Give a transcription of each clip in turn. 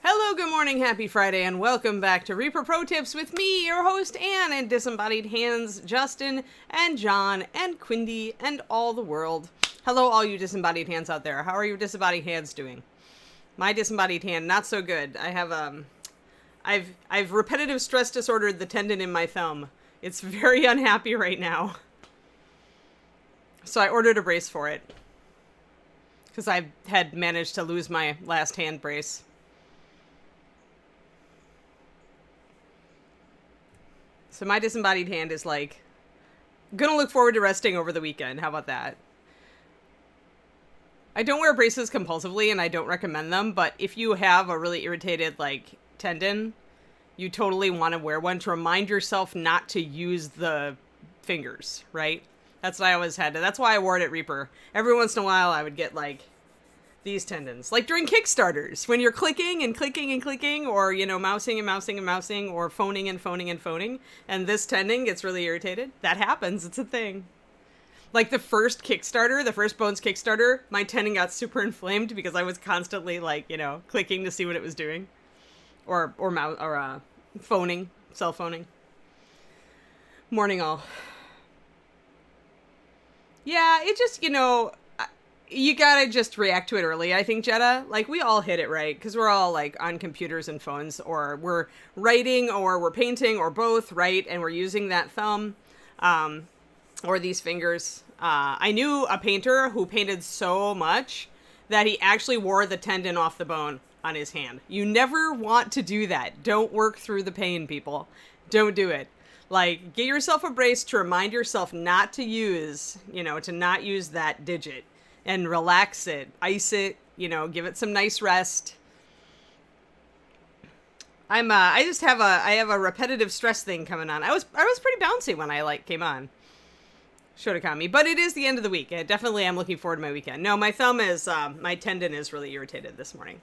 Hello, good morning, happy Friday, and welcome back to Reaper Pro-Tips with me, your host, Anne, and Disembodied Hands, Justin, and John, and Quindy, and all the world. Hello, all you disembodied hands out there. How are your disembodied hands doing? My disembodied hand, not so good. I have, I've repetitive stress disordered the tendon in my thumb. It's very unhappy right now. So I ordered a brace for it. Because I had managed to lose my last hand brace. So my disembodied hand is like, gonna look forward to resting over the weekend. How about that? I don't wear braces compulsively and I don't recommend them, but if you have a really irritated like tendon, you totally want to wear one to remind yourself not to use the fingers, right? That's what I always had to. That's why I wore it at Reaper. Every once in a while I would get like these tendons. Like during Kickstarters, when you're clicking and clicking and clicking, or, you know, mousing and mousing and mousing, or phoning and phoning and phoning, and this tendon gets really irritated. That happens. It's a thing. Like the first Kickstarter, the first Bones Kickstarter, my tendon got super inflamed because I was constantly like, you know, clicking to see what it was doing. Or phoning, cell phoning. Morning all. Yeah, it just, you know, you gotta just react to it early, I think, Jetta. Like, we all hit it right, because we're all, like, on computers and phones, or we're writing, or we're painting, or both, right? And we're using that thumb, or these fingers. I knew a painter who painted so much that he actually wore the tendon off the bone on his hand. You never want to do that. Don't work through the pain, people. Don't do it. Like, get yourself a brace to remind yourself not to use, you know, to not use that digit. And relax it, ice it, you know, give it some nice rest. I have a repetitive stress thing coming on. I was pretty bouncy when I like came on. Should have caught me, but it is the end of the week. Definitely, I'm looking forward to my weekend. No, my thumb is, my tendon is really irritated this morning.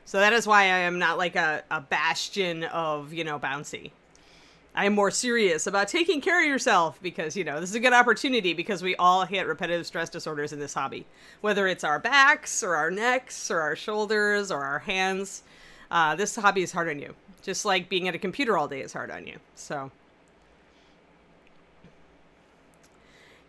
So that is why I am not like a bastion of, you know, bouncy. I am more serious about taking care of yourself because, you know, this is a good opportunity because we all hit repetitive stress disorders in this hobby. Whether it's our backs or our necks or our shoulders or our hands, this hobby is hard on you. Just like being at a computer all day is hard on you. So,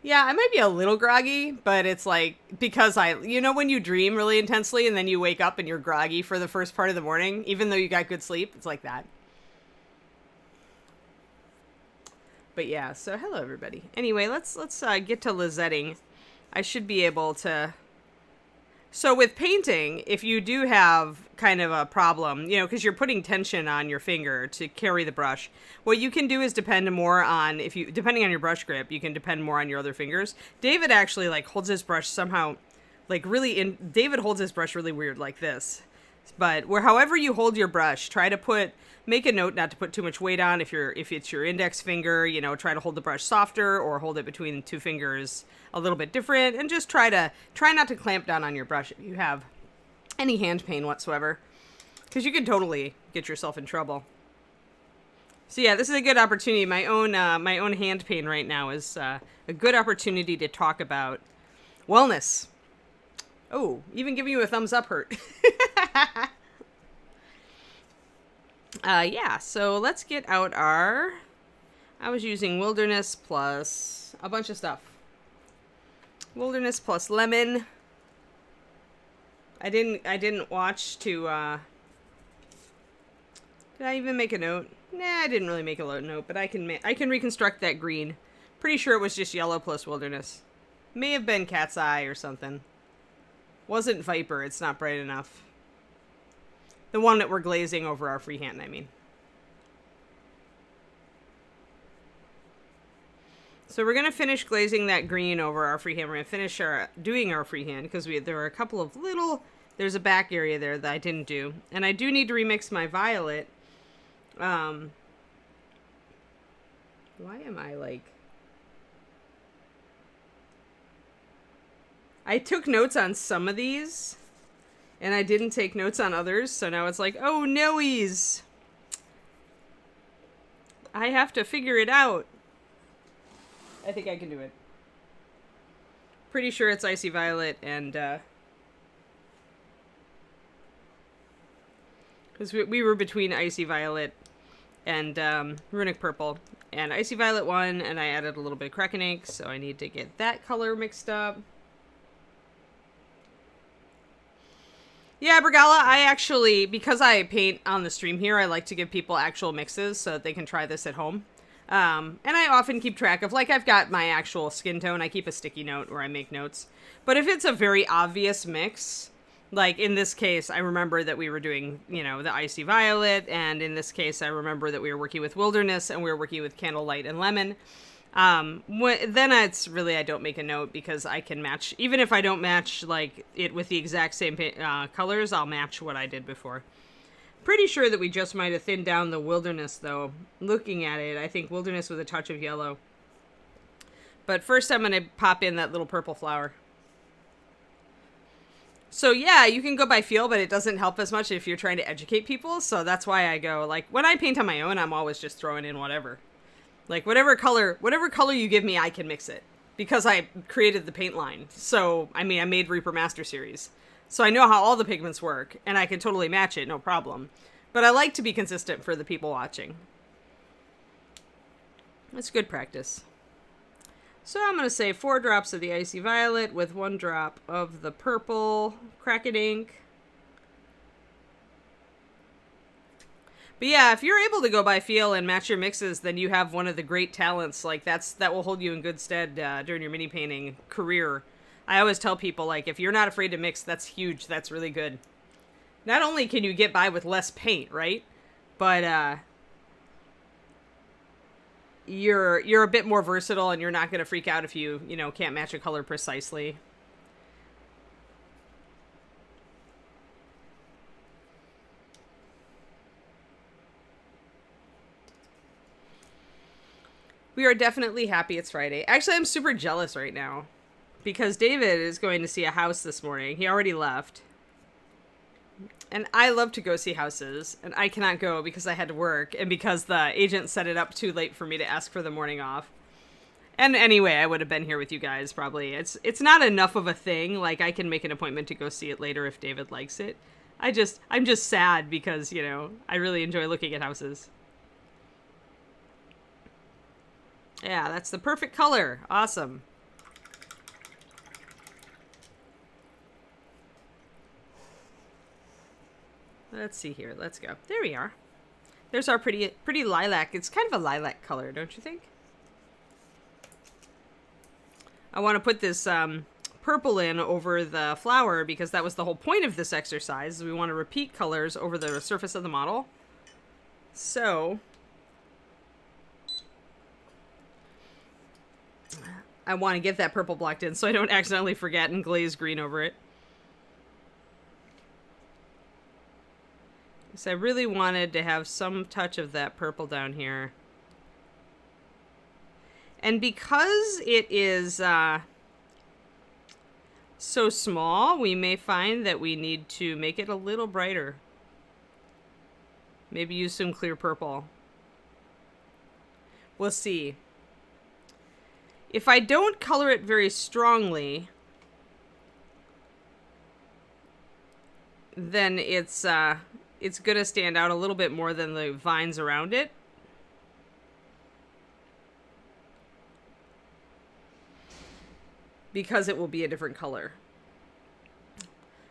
yeah, I might be a little groggy, but it's like because you know, when you dream really intensely and then you wake up and you're groggy for the first part of the morning, even though you got good sleep, it's like that. But yeah, so hello everybody. Anyway, let's get to Lysetting. I should be able to. So with painting, if you do have kind of a problem, you know, because you're putting tension on your finger to carry the brush, what you can do is depending on your brush grip, you can depend more on your other fingers. David actually like holds his brush somehow, like really David holds his brush really weird like this. But however you hold your brush, make a note not to put too much weight on. If it's your index finger, you know, try to hold the brush softer or hold it between two fingers a little bit different, and just try not to clamp down on your brush if you have any hand pain whatsoever, because you can totally get yourself in trouble. So yeah, this is a good opportunity. My own hand pain right now is a good opportunity to talk about wellness. Oh, even giving you a thumbs up hurt. Yeah, so let's get out I was using Wilderness plus a bunch of stuff. Wilderness plus lemon. I didn't watch to, did I even make a note? Nah, I didn't really make a note, but I can reconstruct that green. Pretty sure it was just yellow plus Wilderness. May have been Cat's Eye or something. Wasn't Viper, it's not bright enough. The one that we're glazing over our freehand, I mean. So we're going to finish glazing that green over our freehand. We're going to finish doing our freehand because there were a couple of there's a back area there that I didn't do. And I do need to remix my violet. Why am I like... I took notes on some of these, and I didn't take notes on others, so now it's like, oh, no-ease. I have to figure it out. I think I can do it. Pretty sure it's Icy Violet and, because we were between Icy Violet and Runic Purple. And Icy Violet won, and I added a little bit of Kraken ink, so I need to get that color mixed up. Yeah, Brigala, I actually, because I paint on the stream here, I like to give people actual mixes so that they can try this at home. And I often keep track of, like, I've got my actual skin tone. I keep a sticky note where I make notes. But if it's a very obvious mix, like in this case, I remember that we were doing, you know, the Icy Violet. And in this case, I remember that we were working with Wilderness and we were working with Candlelight and Lemon. Then it's really, I don't make a note because I can match, even if I don't match like it with the exact same colors, I'll match what I did before. Pretty sure that we just might have thinned down the Wilderness though. Looking at it, I think Wilderness with a touch of yellow. But first I'm going to pop in that little purple flower. So yeah, you can go by feel, but it doesn't help as much if you're trying to educate people. So that's why I go, like, when I paint on my own, I'm always just throwing in whatever. Like, whatever color you give me, I can mix it. Because I created the paint line. So, I mean, I made Reaper Master Series. So I know how all the pigments work, and I can totally match it, no problem. But I like to be consistent for the people watching. It's good practice. So I'm going to say 4 drops of the Icy Violet with 1 drop of the purple Kraken ink. But yeah, if you're able to go by feel and match your mixes, then you have one of the great talents. Like, that will hold you in good stead during your mini painting career. I always tell people, like, if you're not afraid to mix, that's huge. That's really good. Not only can you get by with less paint, right? But you're a bit more versatile, and you're not going to freak out if you can't match a color precisely. We are definitely happy it's Friday. Actually, I'm super jealous right now because David is going to see a house this morning. He already left. And I love to go see houses, and I cannot go because I had to work and because the agent set it up too late for me to ask for the morning off. And anyway, I would have been here with you guys probably. It's not enough of a thing. Like, I can make an appointment to go see it later if David likes it. I'm just sad because, I really enjoy looking at houses. Yeah, that's the perfect color. Awesome. Let's see here. Let's go. There we are. There's our pretty lilac. It's kind of a lilac color, don't you think? I want to put this purple in over the flower because that was the whole point of this exercise. We want to repeat colors over the surface of the model. So I want to get that purple blocked in so I don't accidentally forget and glaze green over it. So I really wanted to have some touch of that purple down here. And because it is so small, we may find that we need to make it a little brighter. Maybe use some clear purple. We'll see. If I don't color it very strongly, then it's going to stand out a little bit more than the vines around it. Because it will be a different color.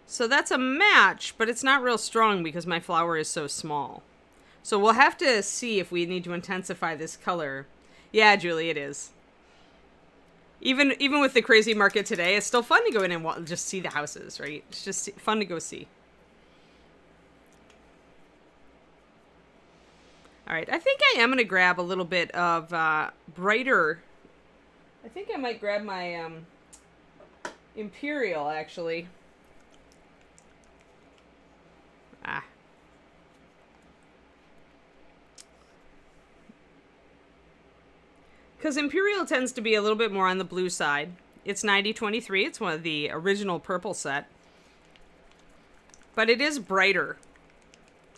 So that's a match, but it's not real strong because my flower is so small. So we'll have to see if we need to intensify this color. Yeah, Julie, it is. Even with the crazy market today, it's still fun to go in and just see the houses, right? It's just fun to go see. All right, I think I am going to grab a little bit of brighter. I think I might grab my Imperial, actually. Because Imperial tends to be a little bit more on the blue side. It's 9023. It's one of the original purple set. But it is brighter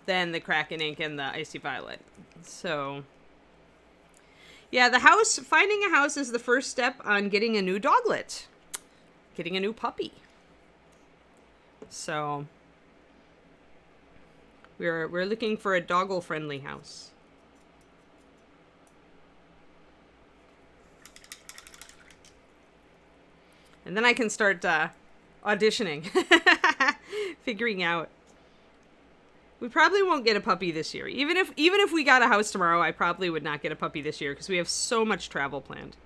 than the Kraken ink and the Icy Violet. So, yeah, finding a house is the first step on getting a new doglet. getting a new puppy. So we're looking for a doggle-friendly house. And then I can start auditioning, figuring out. We probably won't get a puppy this year. Even if we got a house tomorrow, I probably would not get a puppy this year because we have so much travel planned.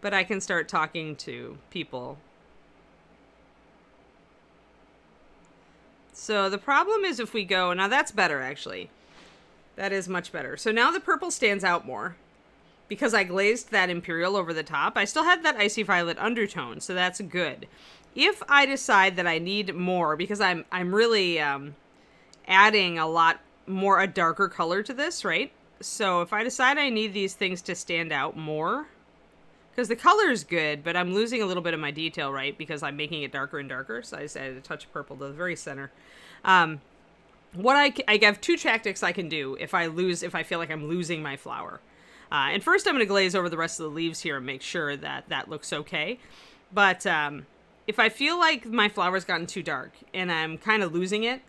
But I can start talking to people. So the problem is if we go, now that's better actually. That is much better. So now the purple stands out more because I glazed that Imperial over the top. I still had that icy violet undertone, so that's good. If I decide that I need more, because I'm really adding a lot more, a darker color to this, right? So if I decide I need these things to stand out more, because the color is good, but I'm losing a little bit of my detail, right? Because I'm making it darker and darker, so I decided to touch purple to the very center. What I have two tactics I can do if I feel like I'm losing my flower. And first I'm going to glaze over the rest of the leaves here and make sure that that looks okay. But if I feel like my flower's gotten too dark and I'm kind of losing it,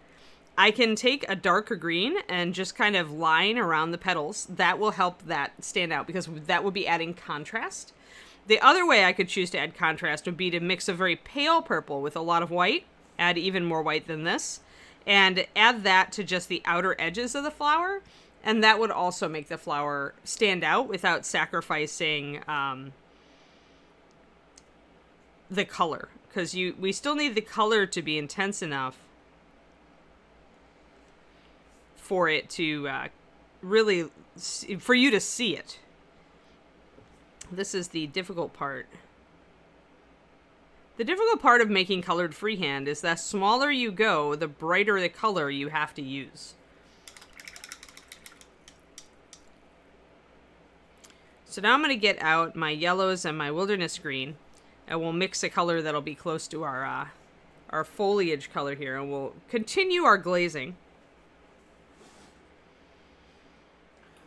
I can take a darker green and just kind of line around the petals. That will help that stand out because that would be adding contrast. The other way I could choose to add contrast would be to mix a very pale purple with a lot of white, add even more white than this, and add that to just the outer edges of the flower. And that would also make the flower stand out without sacrificing the color. Because we still need the color to be intense enough for it to really, for you to see it. This is the difficult part. The difficult part of making colored freehand is that smaller you go, the brighter the color you have to use. So now I'm going to get out my yellows and my wilderness green, and we'll mix a color that'll be close to our foliage color here, and we'll continue our glazing.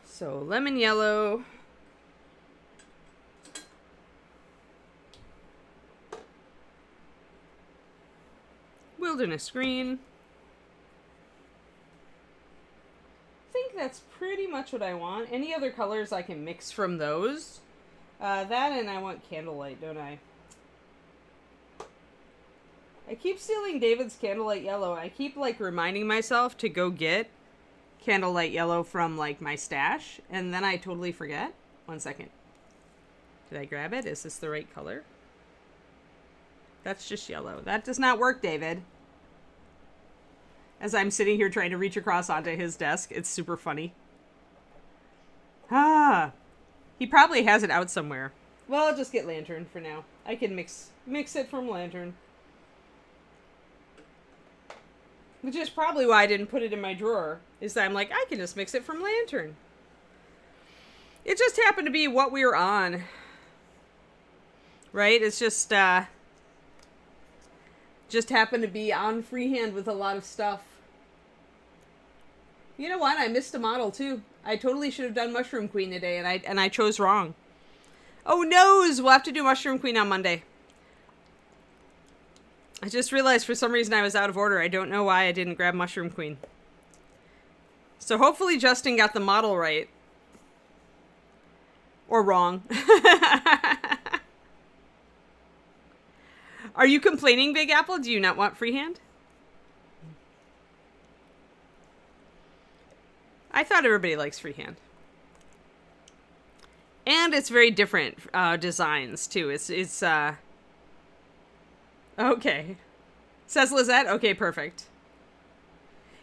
So lemon yellow. Wilderness green. I think that's pretty much what I want. Any other colors I can mix from those. That and I want candlelight, don't I? I keep stealing David's candlelight yellow. I keep like reminding myself to go get candlelight yellow from like my stash, and then I totally forget. 1 second. Did I grab it? Is this the right color? That's just yellow. That does not work, David. As I'm sitting here trying to reach across onto his desk. It's super funny. He probably has it out somewhere. Well, I'll just get lantern for now. I can mix it from lantern. Which is probably why I didn't put it in my drawer. Is that I'm like, I can just mix it from lantern. It just happened to be what we were on. Right? It's just happened to be on freehand with a lot of stuff. You know what? I missed a model too. I totally should have done Mushroom Queen today, and I chose wrong. Oh noes! We'll have to do Mushroom Queen on Monday. I just realized for some reason I was out of order. I don't know why I didn't grab Mushroom Queen. So hopefully Justin got the model right. Or wrong. Are you complaining, Big Apple? Do you not want freehand? I thought everybody likes freehand. And it's very different designs, too. It's okay. Says Lysette? Okay, perfect.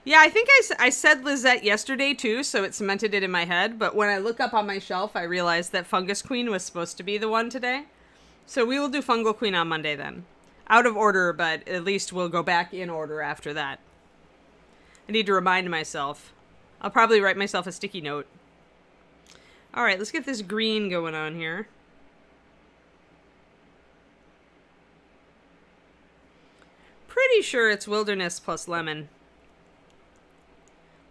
Yeah, I think I said Lysette yesterday, too, so it cemented it in my head. But when I look up on my shelf, I realized that Fungus Queen was supposed to be the one today. So we will do Fungal Queen on Monday, then. Out of order, but at least we'll go back in order after that. I need to remind myself. I'll probably write myself a sticky note. All right, let's get this green going on here. Pretty sure it's wilderness plus lemon.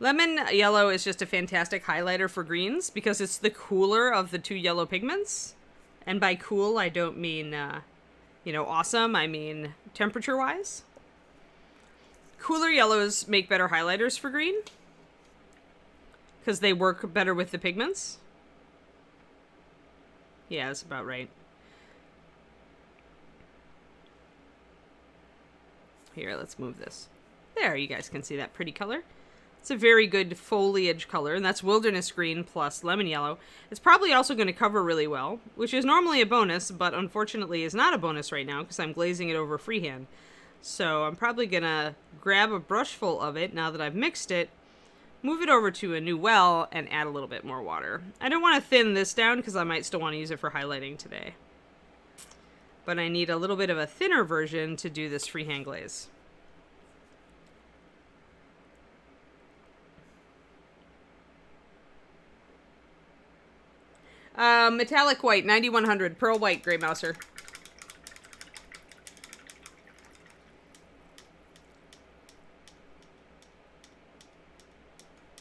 Lemon yellow is just a fantastic highlighter for greens because it's the cooler of the two yellow pigments. And by cool, I don't mean, you know, awesome. I mean temperature-wise. Cooler yellows make better highlighters for green because they work better with the pigments. Yeah, that's about right. Here, let's move this. There, you guys can see that pretty color. It's a very good foliage color, and that's wilderness green plus lemon yellow. It's probably also going to cover really well, which is normally a bonus, but unfortunately is not a bonus right now because I'm glazing it over freehand. So I'm probably going to grab a brush full of it now that I've mixed it, move it over to a new well, and add a little bit more water. I don't want to thin this down because I might still want to use it for highlighting today. But I need a little bit of a thinner version to do this freehand glaze. Metallic white, 9100, pearl white, Grey Mouser.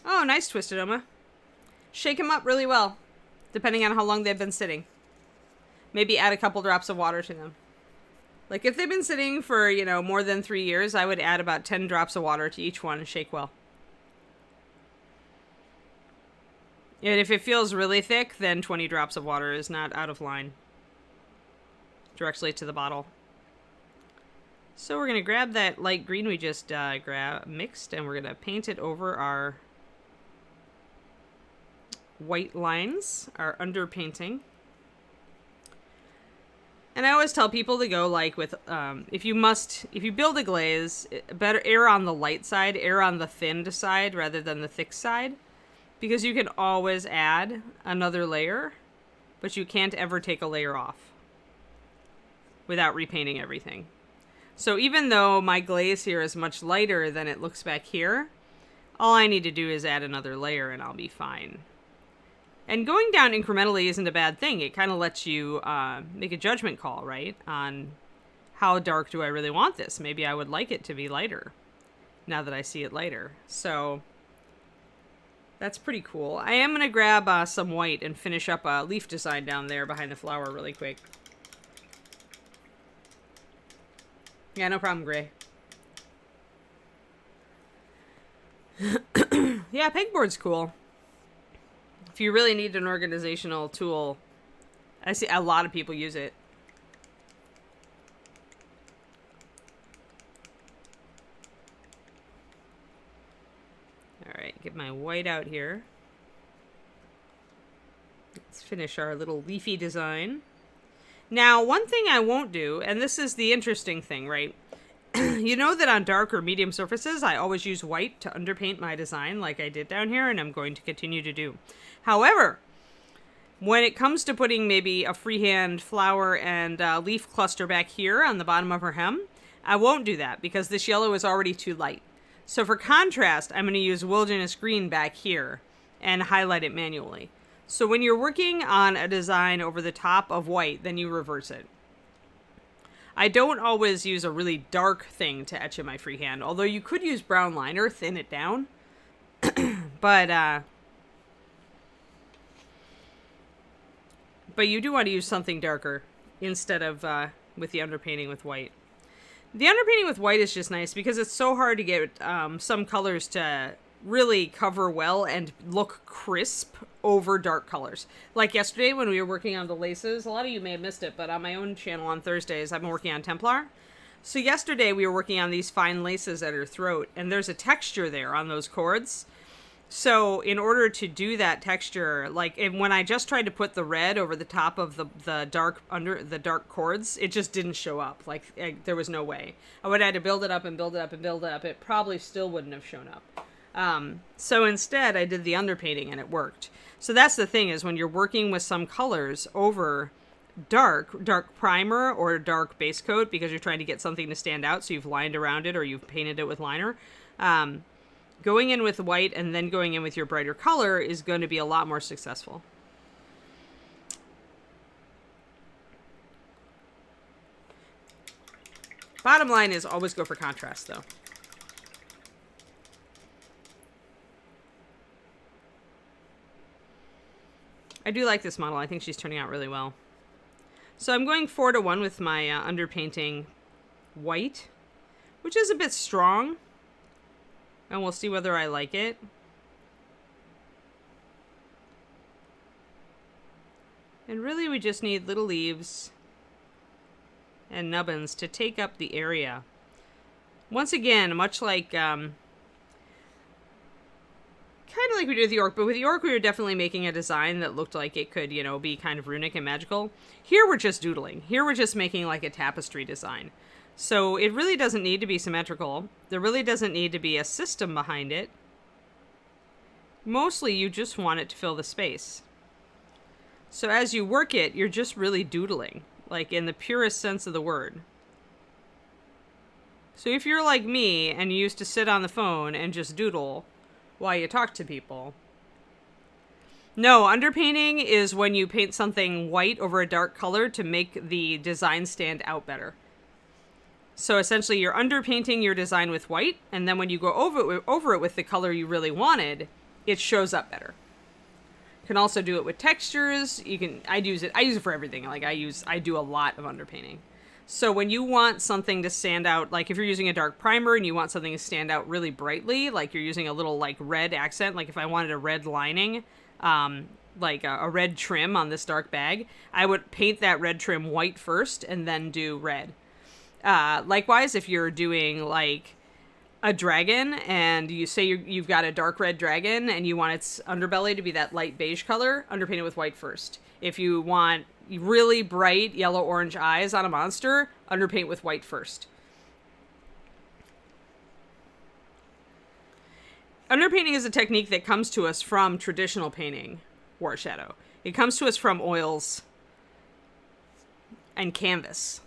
Oh, nice, Twisted Oma. Shake them up really well, depending on how long they've been sitting. Maybe add a couple drops of water to them. Like, if they've been sitting for, you know, more than 3 years, I would add about 10 drops of water to each one and shake well. And if it feels really thick, then 20 drops of water is not out of line. Directly to the bottle. So we're going to grab that light green we just mixed, and we're going to paint it over our white lines, our underpainting. And I always tell people to go like with, if you build a glaze, better err on the light side, err on the thinned side rather than the thick side. Because you can always add another layer, but you can't ever take a layer off without repainting everything. So even though my glaze here is much lighter than it looks back here, all I need to do is add another layer and I'll be fine. And going down incrementally isn't a bad thing. It kind of lets you make a judgment call, right? On how dark do I really want this? Maybe I would like it to be lighter now that I see it lighter. So that's pretty cool. I am going to grab some white and finish up a leaf design down there behind the flower really quick. Yeah, no problem, Gray. Yeah, pegboard's cool. If you really need an organizational tool, I see a lot of people use it. Alright, get my white out here. Let's finish our little leafy design. Now, one thing I won't do, and this is the interesting thing, right? You know that on dark or medium surfaces, I always use white to underpaint my design like I did down here, and I'm going to continue to do. However, when it comes to putting maybe a freehand flower and leaf cluster back here on the bottom of her hem, I won't do that because this yellow is already too light. So for contrast, I'm going to use wilderness green back here and highlight it manually. So when you're working on a design over the top of white, then you reverse it. I don't always use a really dark thing to etch in my freehand, although you could use brown liner, thin it down. But you do want to use something darker instead of with the underpainting with white. The underpainting with white is just nice because it's so hard to get some colors to really cover well and look crisp over dark colors. Like yesterday when we were working on the laces, a lot of you may have missed it, but on my own channel on Thursdays, I've been working on Templar. So yesterday we were working on these fine laces at her throat, and there's a texture there on those cords. So in order to do that texture, like when I just tried to put the red over the top of the dark cords, it just didn't show up. Like there was no way. I would have had to build it up and build it up and build it up. It probably still wouldn't have shown up. So instead I did the underpainting and it worked. So that's the thing, is when you're working with some colors over dark primer or dark base coat because you're trying to get something to stand out, so you've lined around it or you've painted it with liner, going in with white and then going in with your brighter color is going to be a lot more successful. Bottom line is always go for contrast though. I do like this model. I think she's turning out really well. So I'm going 4-to-1 with my underpainting white, which is a bit strong. And we'll see whether I like it. And really we just need little leaves and nubbins to take up the area. Once again, much like, kind of like we did with the orc, but with the orc we were definitely making a design that looked like it could, you know, be kind of runic and magical. Here we're just doodling. Here we're just making like a tapestry design. So it really doesn't need to be symmetrical. There really doesn't need to be a system behind it. Mostly you just want it to fill the space. So as you work it, you're just really doodling, like in the purest sense of the word. So if you're like me and you used to sit on the phone and just doodle while you talk to people. No, underpainting is when you paint something white over a dark color to make the design stand out better. So essentially you're underpainting your design with white, and then when you go over it with the color you really wanted, it shows up better. You can also do it with textures. I use it for everything. Like I do a lot of underpainting. So when you want something to stand out, like if you're using a dark primer and you want something to stand out really brightly, like you're using a little like red accent, like if I wanted a red lining, like a red trim on this dark bag, I would paint that red trim white first and then do red. Likewise, if you're doing like a dragon and you say you've got a dark red dragon and you want its underbelly to be that light beige color, underpaint it with white first. If you want really bright yellow-orange eyes on a monster, underpaint with white first. Underpainting is a technique that comes to us from traditional painting, war shadow. It comes to us from oils and canvas.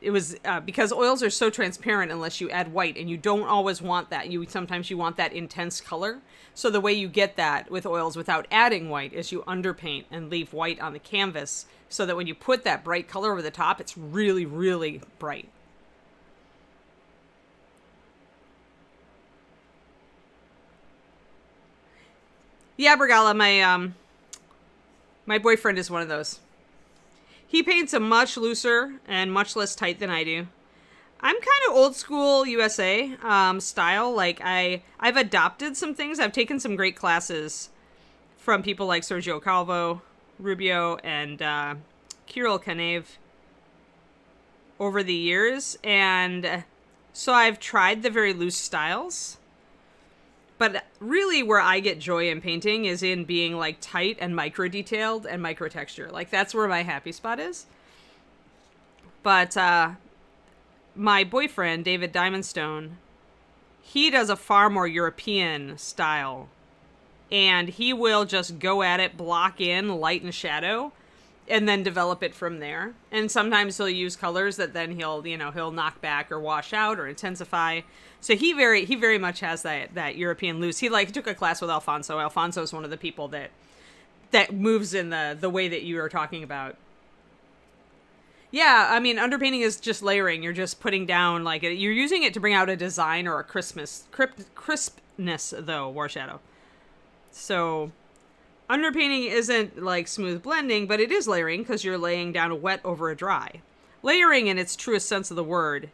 It was because oils are so transparent unless you add white, and you don't always want that. Sometimes you want that intense color. So the way you get that with oils without adding white is you underpaint and leave white on the canvas so that when you put that bright color over the top, it's really, really bright. Yeah, Brigala, my boyfriend is one of those. He paints a much looser and much less tight than I do. I'm kind of old school USA style. Like I've adopted some things. I've taken some great classes from people like Sergio Calvo, Rubio, and Kirill Kanev over the years. And so I've tried the very loose styles. But really where I get joy in painting is in being like tight and micro detailed and micro texture. Like that's where my happy spot is. But my boyfriend, David Diamondstone, he does a far more European style. And he will just go at it, block in light and shadow, and then develop it from there. And sometimes he'll use colors that then he'll knock back or wash out or intensify. So he very much has that European loose. He took a class with Alfonso. Alfonso is one of the people that moves in the way that you are talking about. Yeah, I mean, underpainting is just layering. You're just putting down, you're using it to bring out a design or a crispness, though, war shadow. So underpainting isn't like smooth blending, but it is layering because you're laying down a wet over a dry. Layering in its truest sense of the word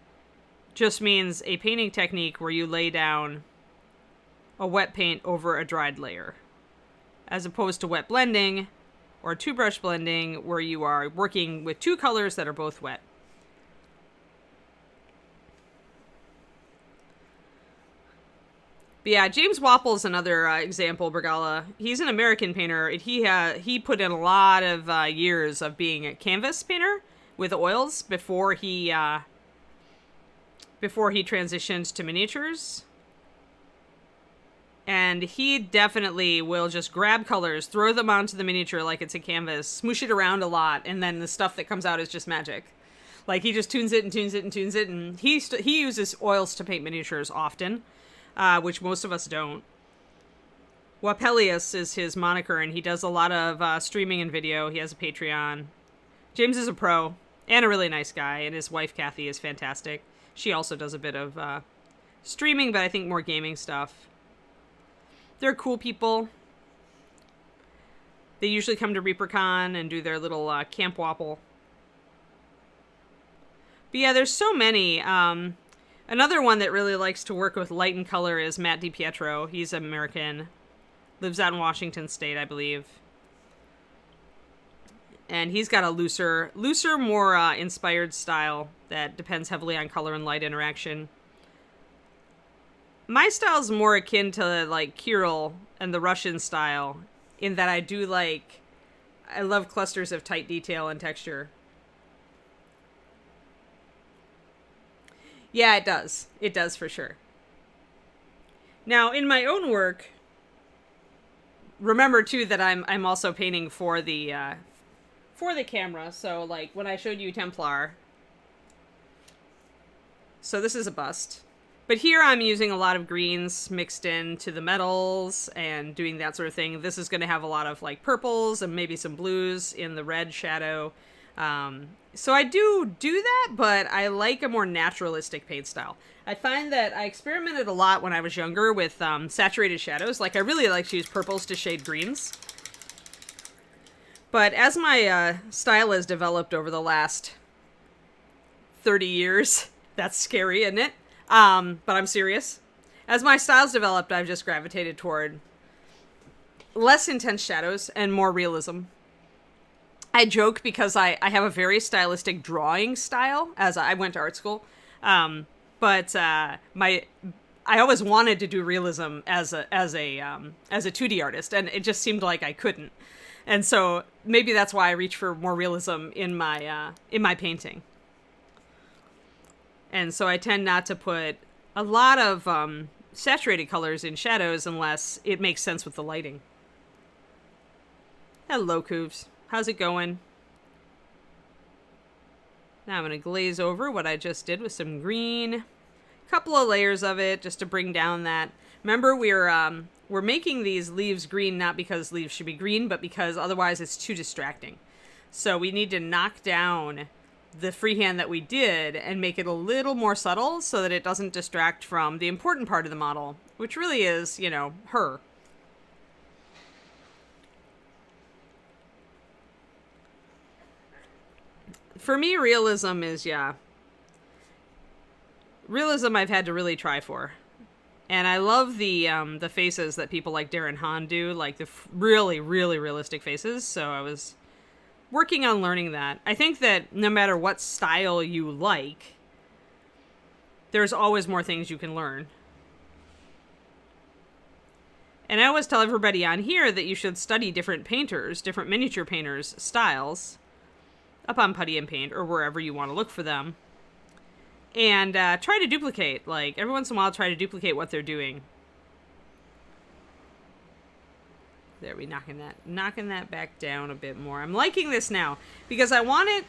just means a painting technique where you lay down a wet paint over a dried layer, as opposed to wet blending or two-brush blending where you are working with two colors that are both wet. But yeah, James Wapple's another example, Brigala. He's an American painter. He put in a lot of years of being a canvas painter with oils before he transitioned to miniatures. And he definitely will just grab colors, throw them onto the miniature like it's a canvas, smoosh it around a lot, and then the stuff that comes out is just magic. Like, he just tunes it and tunes it and tunes it, and he uses oils to paint miniatures often, which most of us don't. Wapelius is his moniker, and he does a lot of streaming and video. He has a Patreon. James is a pro, and a really nice guy, and his wife, Kathy, is fantastic. She also does a bit of streaming, but I think more gaming stuff. They're cool people. They usually come to ReaperCon and do their little Camp Wapple But yeah, there's so many. Another one that really likes to work with light and color is Matt DiPietro. He's American. Lives out in Washington State, I believe. And he's got a looser, more inspired style that depends heavily on color and light interaction. My style's more akin to like Kirill and the Russian style in that I love clusters of tight detail and texture. Yeah, it does. It does for sure. Now, in my own work, remember too that I'm also painting for the camera. So like when I showed you Templar, so this is a bust. But here I'm using a lot of greens mixed into the metals and doing that sort of thing. This is going to have a lot of like purples and maybe some blues in the red shadow. So I do that, but I like a more naturalistic paint style. I find that I experimented a lot when I was younger with saturated shadows. Like I really like to use purples to shade greens. But as my style has developed over the last 30 years, that's scary, isn't it? But I'm serious. As my style's developed, I've just gravitated toward less intense shadows and more realism. I joke because I have a very stylistic drawing style as I went to art school. But I always wanted to do realism as a 2D artist, and it just seemed like I couldn't. And so maybe that's why I reach for more realism in my painting. And so I tend not to put a lot of saturated colors in shadows unless it makes sense with the lighting. Hello, Coobs. How's it going? Now I'm going to glaze over what I just did with some green. Couple of layers of it just to bring down that. Remember, we're making these leaves green not because leaves should be green, but because otherwise it's too distracting. So we need to knock down the freehand that we did and make it a little more subtle so that it doesn't distract from the important part of the model, which really is, her. For me, realism is, realism I've had to really try for. And I love the faces that people like Darren Hahn do, like the really, really realistic faces. So I was working on learning that. I think that no matter what style you like, there's always more things you can learn. And I always tell everybody on here that you should study different painters, different miniature painters' styles up on Putty and Paint or wherever you want to look for them. And try to duplicate, like every once in a while, try to duplicate what they're doing. There, we knocking that back down a bit more. I'm liking this now because I want it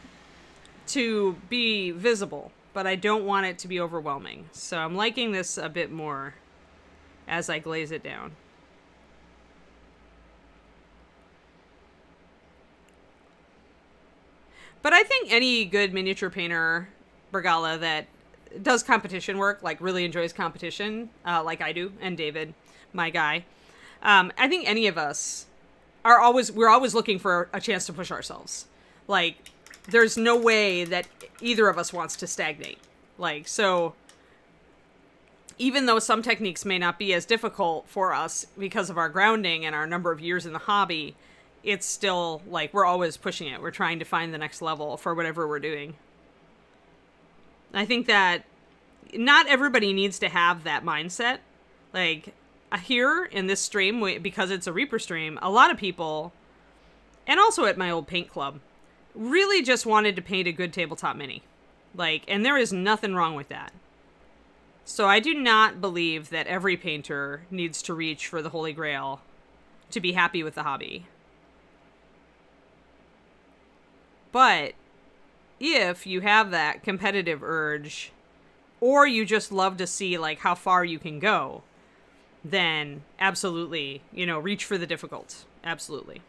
to be visible, but I don't want it to be overwhelming. So I'm liking this a bit more as I glaze it down. But I think any good miniature painter, Bergala, that does competition work, like really enjoys competition, like I do, and David, my guy. I think any of us we're always looking for a chance to push ourselves. Like, there's no way that either of us wants to stagnate. Like, so even though some techniques may not be as difficult for us because of our grounding and our number of years in the hobby, it's still like we're always pushing it. We're trying to find the next level for whatever we're doing. I think that not everybody needs to have that mindset. Like, here in this stream, because it's a Reaper stream, a lot of people, and also at my old paint club, really just wanted to paint a good tabletop mini. Like, and there is nothing wrong with that. So I do not believe that every painter needs to reach for the Holy Grail to be happy with the hobby. But if you have that competitive urge, or you just love to see like how far you can go, then absolutely, reach for the difficult. Absolutely.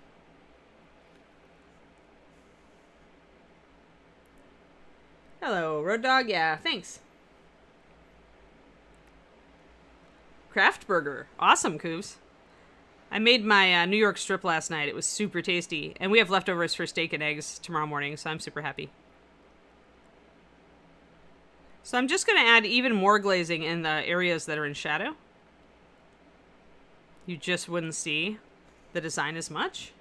Hello, Road Dog. Yeah, thanks. Craft burger. Awesome, Coos. I made my New York strip last night. It was super tasty. And we have leftovers for steak and eggs tomorrow morning, so I'm super happy. So I'm just going to add even more glazing in the areas that are in shadow. You just wouldn't see the design as much.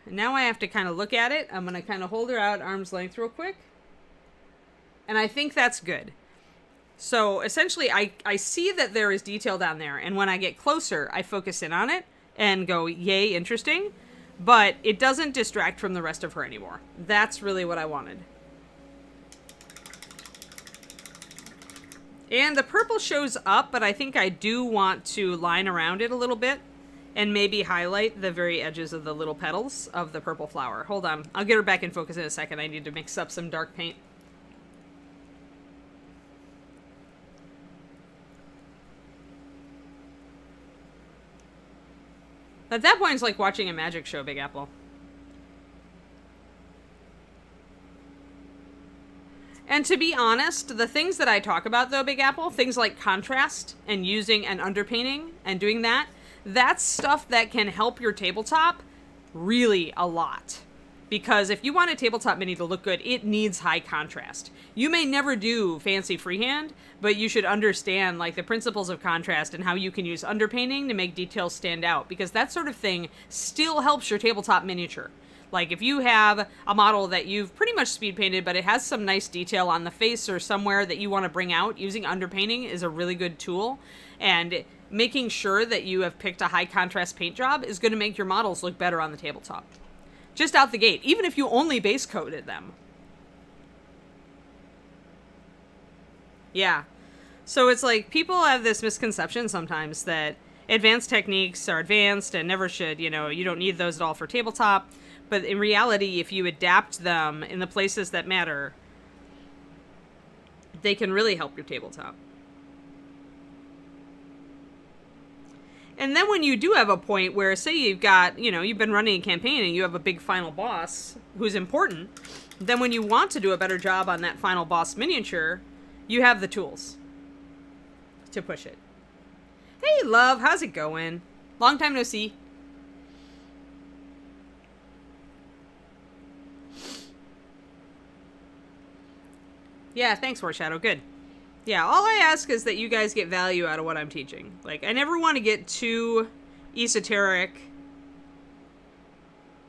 And now I have to kind of look at it. I'm going to kind of hold her out arm's length real quick. And I think that's good. So essentially, I see that there is detail down there. And when I get closer, I focus in on it and go, yay, interesting. But it doesn't distract from the rest of her anymore. That's really what I wanted. And the purple shows up, but I think I do want to line around it a little bit and maybe highlight the very edges of the little petals of the purple flower. Hold on. I'll get her back in focus in a second. I need to mix up some dark paint. At that point, it's like watching a magic show, Big Apple. And to be honest, the things that I talk about, though, Big Apple, things like contrast and using and underpainting and doing that, that's stuff that can help your tabletop really a lot. Because if you want a tabletop mini to look good, it needs high contrast. You may never do fancy freehand, but you should understand like the principles of contrast and how you can use underpainting to make details stand out, because that sort of thing still helps your tabletop miniature. Like if you have a model that you've pretty much speed painted, but it has some nice detail on the face or somewhere that you want to bring out, using underpainting is a really good tool. And making sure that you have picked a high contrast paint job is going to make your models look better on the tabletop. Just out the gate, even if you only base coated them. Yeah. So it's like people have this misconception sometimes that advanced techniques are advanced and never should, you don't need those at all for tabletop. But in reality, if you adapt them in the places that matter, they can really help your tabletop. And then when you do have a point where, say you've got, you've been running a campaign and you have a big final boss who's important, then when you want to do a better job on that final boss miniature, you have the tools to push it. Hey, love, how's it going? Long time no see. Yeah, thanks, Warshadow. Good. Yeah, all I ask is that you guys get value out of what I'm teaching. Like, I never want to get too esoteric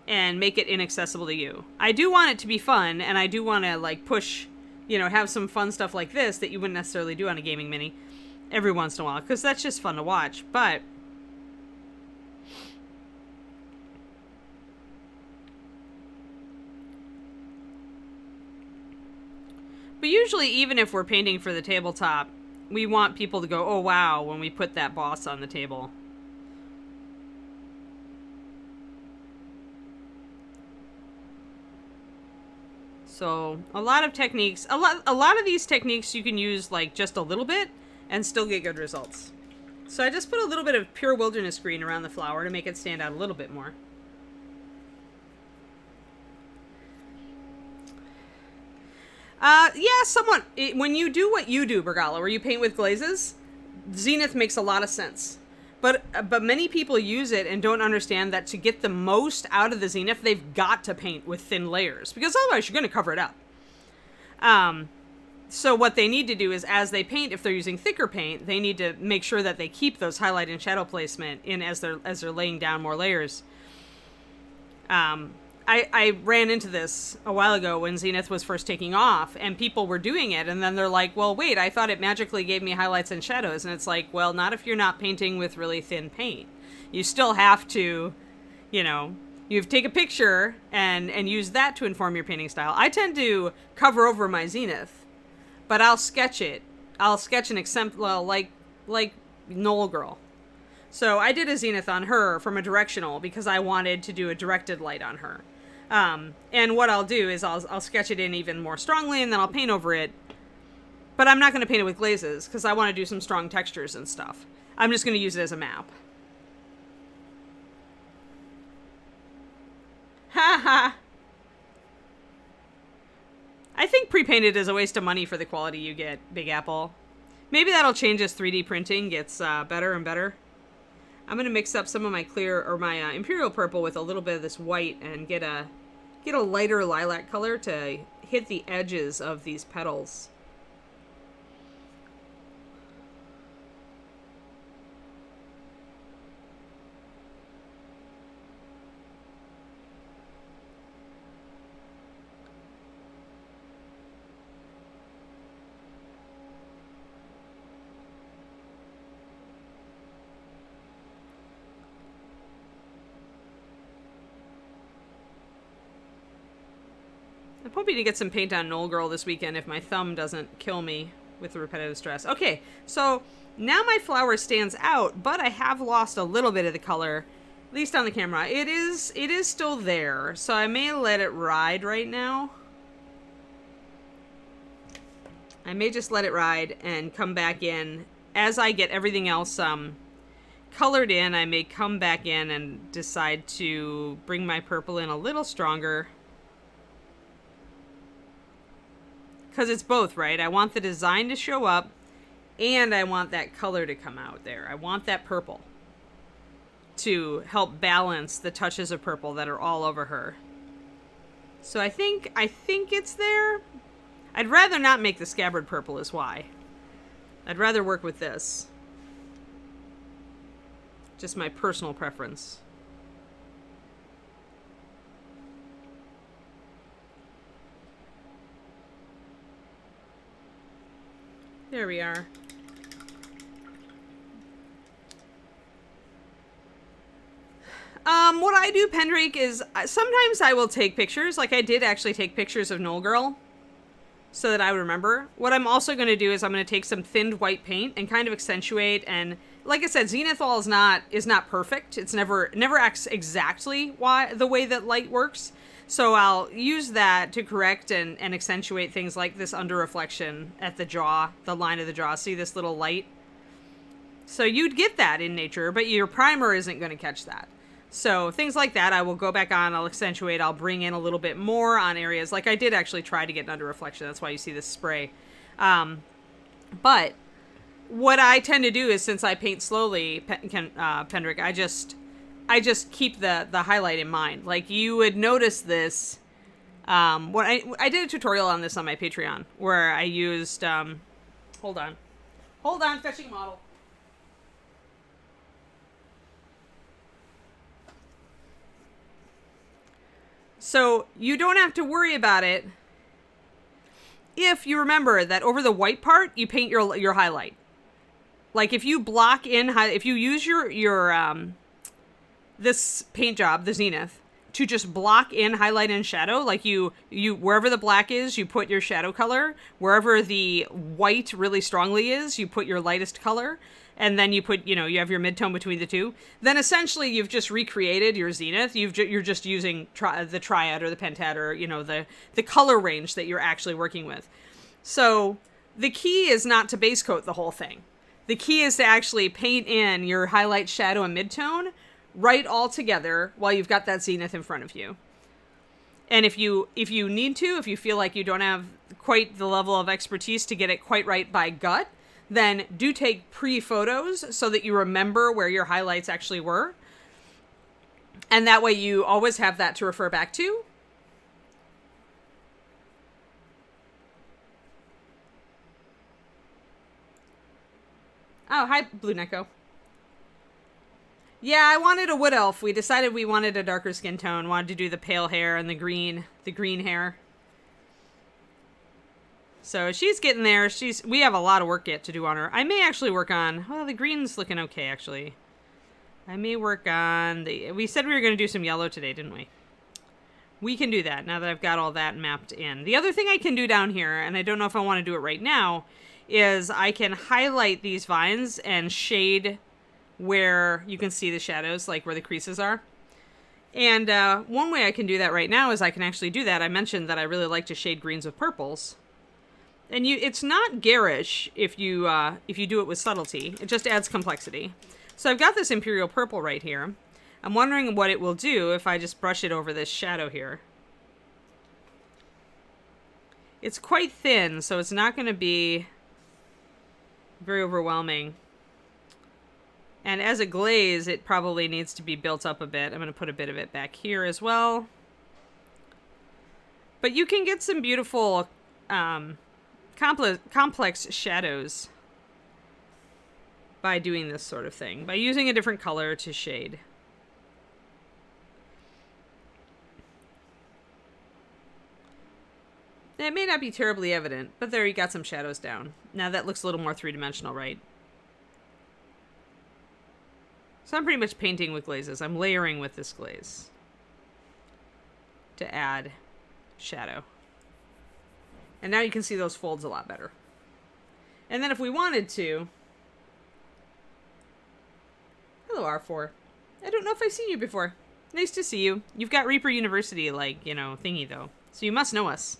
and make it inaccessible to you. I do want it to be fun, and I do want to, like, push, have some fun stuff like this that you wouldn't necessarily do on a gaming mini every once in a while, because that's just fun to watch. But usually, even if we're painting for the tabletop, we want people to go, oh wow, when we put that boss on the table. So a lot of techniques, a lot of these techniques you can use like just a little bit and still get good results. So I just put a little bit of pure wilderness green around the flower to make it stand out a little bit more. Yeah, somewhat. When you do what you do, Bergala, where you paint with glazes, Zenith makes a lot of sense. But many people use it and don't understand that to get the most out of the Zenith, they've got to paint with thin layers, because otherwise you're going to cover it up. So what they need to do is, as they paint, if they're using thicker paint, they need to make sure that they keep those highlight and shadow placement in as they're laying down more layers. I ran into this a while ago when Zenith was first taking off, and people were doing it, and then they're like, well, wait, I thought it magically gave me highlights and shadows. And it's like, well, not if you're not painting with really thin paint. You still have to, you take a picture and use that to inform your painting style. I tend to cover over my Zenith, but I'll sketch it. I'll sketch an exemplar, like Knoll Girl. So I did a Zenith on her from a directional because I wanted to do a directed light on her. And what I'll do is I'll sketch it in even more strongly, and then I'll paint over it. But I'm not going to paint it with glazes because I want to do some strong textures and stuff. I'm just going to use it as a map. Haha. I think pre-painted is a waste of money for the quality you get, Big Apple. Maybe that'll change as 3D printing gets better and better. I'm going to mix up some of my clear, or my Imperial Purple with a little bit of this white and get a lighter lilac color to hit the edges of these petals. I'm hoping to get some paint on Knoll Girl this weekend if my thumb doesn't kill me with the repetitive stress. Okay, so now my flower stands out, but I have lost a little bit of the color, at least on the camera. It is still there, so I may let it ride right now. I may just let it ride and come back in. As I get everything else colored in, I may come back in and decide to bring my purple in a little stronger. Because it's both, right? I want the design to show up, and I want that color to come out there. I want that purple to help balance the touches of purple that are all over her. So I think it's there. I'd rather not make the scabbard purple is why. I'd rather work with this. Just my personal preference. There we are. What I do, Pendrake, is sometimes I will take pictures. Like I did actually take pictures of Knoll Girl so that I would remember. What I'm also going to do is I'm going to take some thinned white paint and kind of accentuate. And like I said, zenithal is not perfect. It's never acts exactly the way that light works. So I'll use that to correct and accentuate things like this under reflection at the jaw, the line of the jaw. See this little light? So you'd get that in nature, but your primer isn't going to catch that. So things like that, I will go back on, I'll accentuate, I'll bring in a little bit more on areas. Like I did actually try to get an under reflection. That's why you see this spray. But what I tend to do is, since I paint slowly, Pendrick, I just keep the highlight in mind. Like you would notice this. What I did a tutorial on this on my Patreon where I used, hold on, fetching model. So you don't have to worry about it if you remember that over the white part, you paint your highlight. Like if you block in, if you use your this paint job, the Zenith, to just block in highlight and shadow, like you wherever the black is, you put your shadow color. Wherever the white really strongly is, you put your lightest color. And then you put, you have your midtone between the two. Then essentially you've just recreated your Zenith. You're just using the triad or the pentat or, the color range that you're actually working with. So the key is not to base coat the whole thing. The key is to actually paint in your highlight, shadow, and midtone right all together while you've got that Zenith in front of you. And if you need to, if you feel like you don't have quite the level of expertise to get it quite right by gut, then do take pre-photos so that you remember where your highlights actually were. And that way you always have that to refer back to. Oh, hi, Blue Neko. Yeah, I wanted a wood elf. We decided we wanted a darker skin tone. Wanted to do the pale hair and the green hair. So she's getting there. We have a lot of work yet to do on her. I may actually work on, the green's looking okay, actually. I may work on we said we were going to do some yellow today, didn't we? We can do that now that I've got all that mapped in. The other thing I can do down here, and I don't know if I want to do it right now, is I can highlight these vines and shade where you can see the shadows, like where the creases are. And one way I can do that right now is I can actually do that. I mentioned that I really like to shade greens with purples. And it's not garish if you do it with subtlety. It just adds complexity. So I've got this Imperial Purple right here. I'm wondering what it will do if I just brush it over this shadow here. It's quite thin, so it's not going to be very overwhelming. And as a glaze, it probably needs to be built up a bit. I'm going to put a bit of it back here as well. But you can get some beautiful complex shadows by doing this sort of thing, by using a different color to shade. It may not be terribly evident, but there you got some shadows down. Now that looks a little more three-dimensional, right? So I'm pretty much painting with glazes. I'm layering with this glaze to add shadow. And now you can see those folds a lot better. And then if we wanted to... Hello, R4. I don't know if I've seen you before. Nice to see you. You've got Reaper University, like, you know, thingy, though. So you must know us.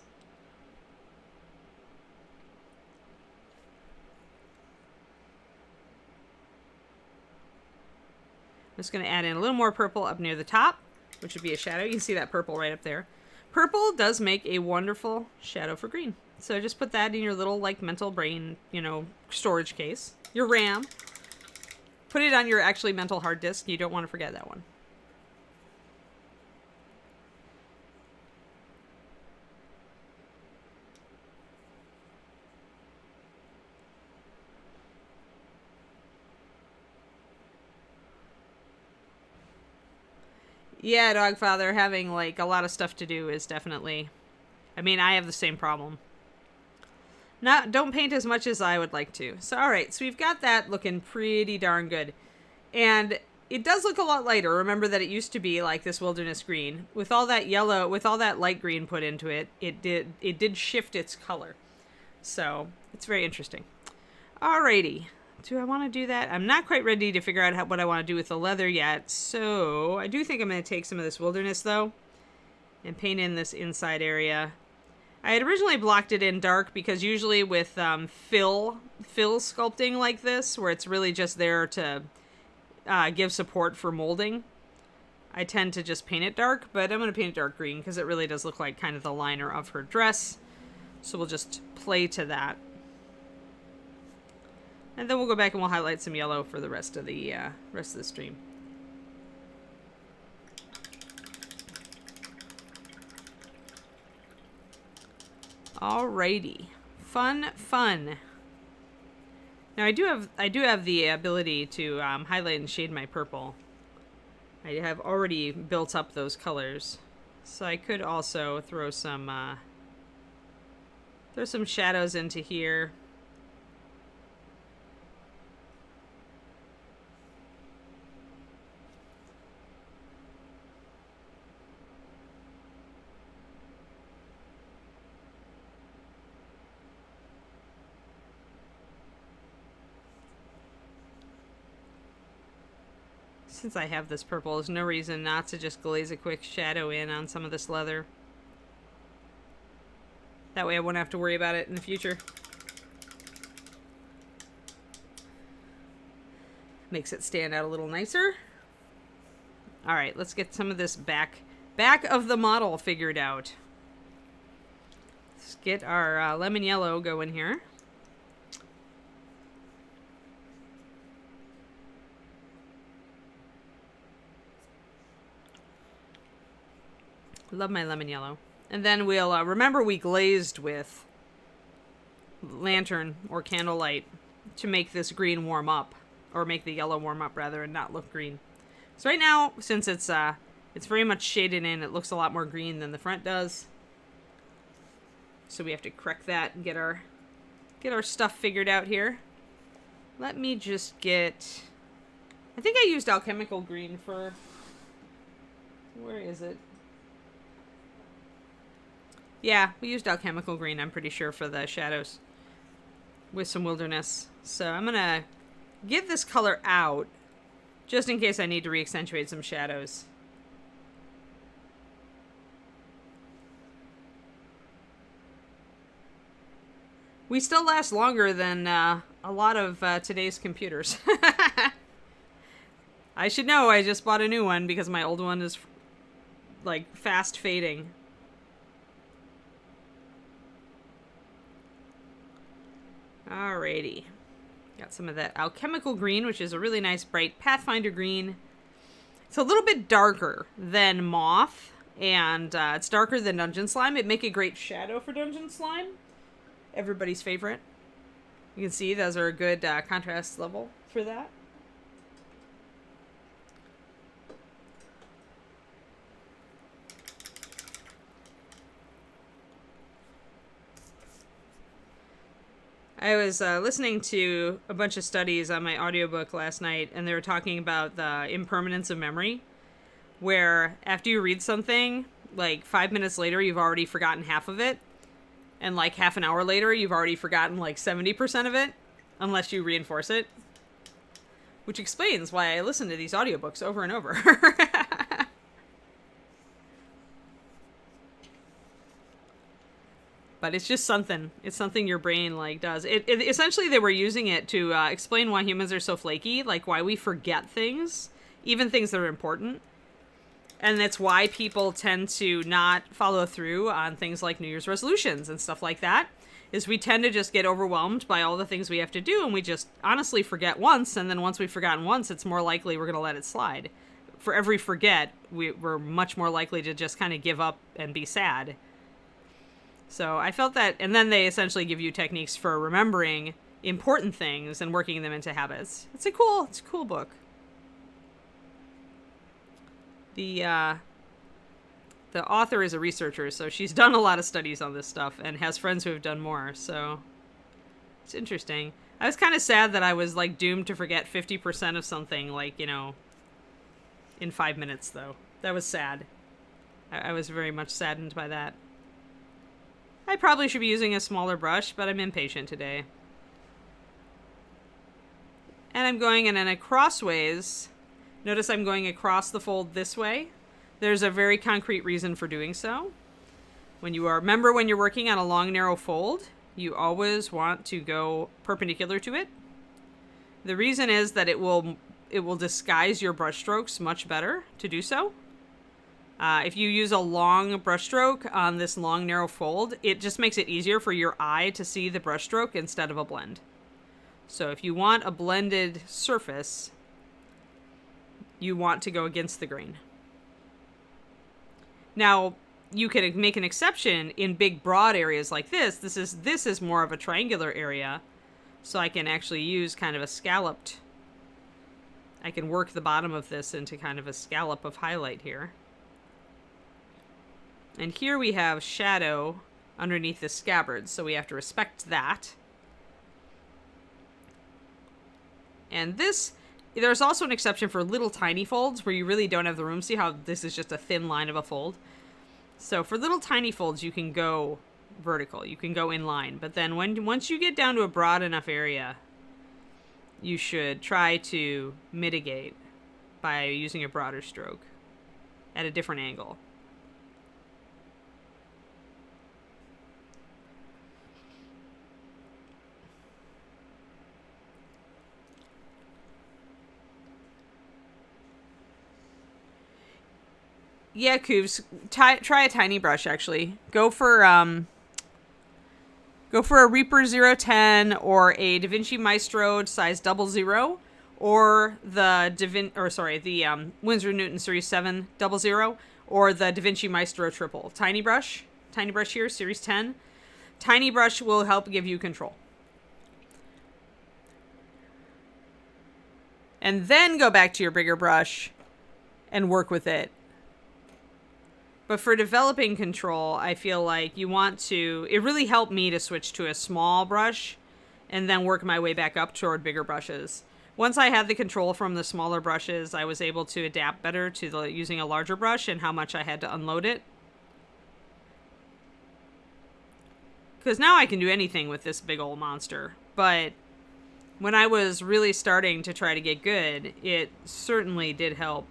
I'm just going to add in a little more purple up near the top, which would be a shadow. You can see that purple right up there. Purple does make a wonderful shadow for green. So just put that in your little, like, mental brain, you know, storage case. Your RAM. Put it on your actually mental hard disk. You don't want to forget that one. Yeah, Dogfather, having, like, a lot of stuff to do is definitely... I mean, I have the same problem. Don't paint as much as I would like to. So, alright, so we've got that looking pretty darn good. And it does look a lot lighter. Remember that it used to be like this wilderness green. With all that yellow, with all that light green put into it, it did shift its color. So, it's very interesting. Alrighty. Do I want to do that? I'm not quite ready to figure out what I want to do with the leather yet. So I do think I'm going to take some of this wilderness, though, and paint in this inside area. I had originally blocked it in dark because usually with fill sculpting like this, where it's really just there to give support for molding, I tend to just paint it dark. But I'm going to paint it dark green because it really does look like kind of the liner of her dress. So we'll just play to that. And then we'll go back and we'll highlight some yellow for the rest of the stream. Alrighty, fun. Now I do have the ability to highlight and shade my purple. I have already built up those colors, so I could also throw some shadows into here. Since I have this purple, there's no reason not to just glaze a quick shadow in on some of this leather. That way I won't have to worry about it in the future. Makes it stand out a little nicer. Alright, let's get some of this back of the model figured out. Let's get our lemon yellow going here. Love my lemon yellow. And then we'll, remember we glazed with lantern or candlelight to make this green warm up. Or make the yellow warm up, rather, and not look green. So right now, since it's very much shaded in, it looks a lot more green than the front does. So we have to correct that and get our stuff figured out here. Let me just get... I think I used alchemical green for... Where is it? Yeah, we used alchemical green, I'm pretty sure, for the shadows. With some wilderness. So I'm going to get this color out, just in case I need to re-accentuate some shadows. We still last longer than a lot of today's computers. I should know, I just bought a new one because my old one is, like, fast fading. Alrighty. Got some of that alchemical green, which is a really nice bright Pathfinder green. It's a little bit darker than Moth, and it's darker than Dungeon Slime. It'd make a great shadow for Dungeon Slime. Everybody's favorite. You can see those are a good contrast level for that. I was listening to a bunch of studies on my audiobook last night, and they were talking about the impermanence of memory, where after you read something, like 5 minutes later, you've already forgotten half of it, and like half an hour later, you've already forgotten like 70% of it, unless you reinforce it. Which explains why I listen to these audiobooks over and over. But it's just something. It's something your brain like does. It essentially they were using it to explain why humans are so flaky, like why we forget things, even things that are important. And that's why people tend to not follow through on things like New Year's resolutions and stuff like that. Is we tend to just get overwhelmed by all the things we have to do, and we just honestly forget once, and then once we've forgotten once, it's more likely we're going to let it slide. For every forget, we're much more likely to just kind of give up and be sad. So I felt that, and then they essentially give you techniques for remembering important things and working them into habits. It's a cool book. The author is a researcher, so she's done a lot of studies on this stuff and has friends who have done more, so it's interesting. I was kind of sad that I was like doomed to forget 50% of something, like, you know, in 5 minutes, though. That was sad. I was very much saddened by that. I probably should be using a smaller brush, but I'm impatient today. And I'm going in a crossways. Notice I'm going across the fold this way. There's a very concrete reason for doing so. Remember when you're working on a long, narrow fold, you always want to go perpendicular to it. The reason is that it will disguise your brush strokes much better to do so. If you use a long brush stroke on this long, narrow fold, it just makes it easier for your eye to see the brush stroke instead of a blend. So if you want a blended surface, you want to go against the grain. Now, you can make an exception in big, broad areas like this. This is more of a triangular area, so I can actually use kind of a scalloped. I can work the bottom of this into kind of a scallop of highlight here. And here we have shadow underneath the scabbard, so we have to respect that. And there's also an exception for little tiny folds where you really don't have the room. See how this is just a thin line of a fold? So for little tiny folds, you can go vertical. You can go in line. But then once you get down to a broad enough area, you should try to mitigate by using a broader stroke at a different angle. Yeah, Coobs, try a tiny brush, actually. Go for a Reaper 010 or a DaVinci Maestro size 00, or the Winsor Newton Series 7 00, or the DaVinci Maestro triple. Tiny brush here, Series 10. Tiny brush will help give you control. And then go back to your bigger brush and work with it. But for developing control, I feel like it really helped me to switch to a small brush and then work my way back up toward bigger brushes. Once I had the control from the smaller brushes, I was able to adapt better to using a larger brush and how much I had to unload it. Because now I can do anything with this big old monster. But when I was really starting to try to get good, it certainly did help.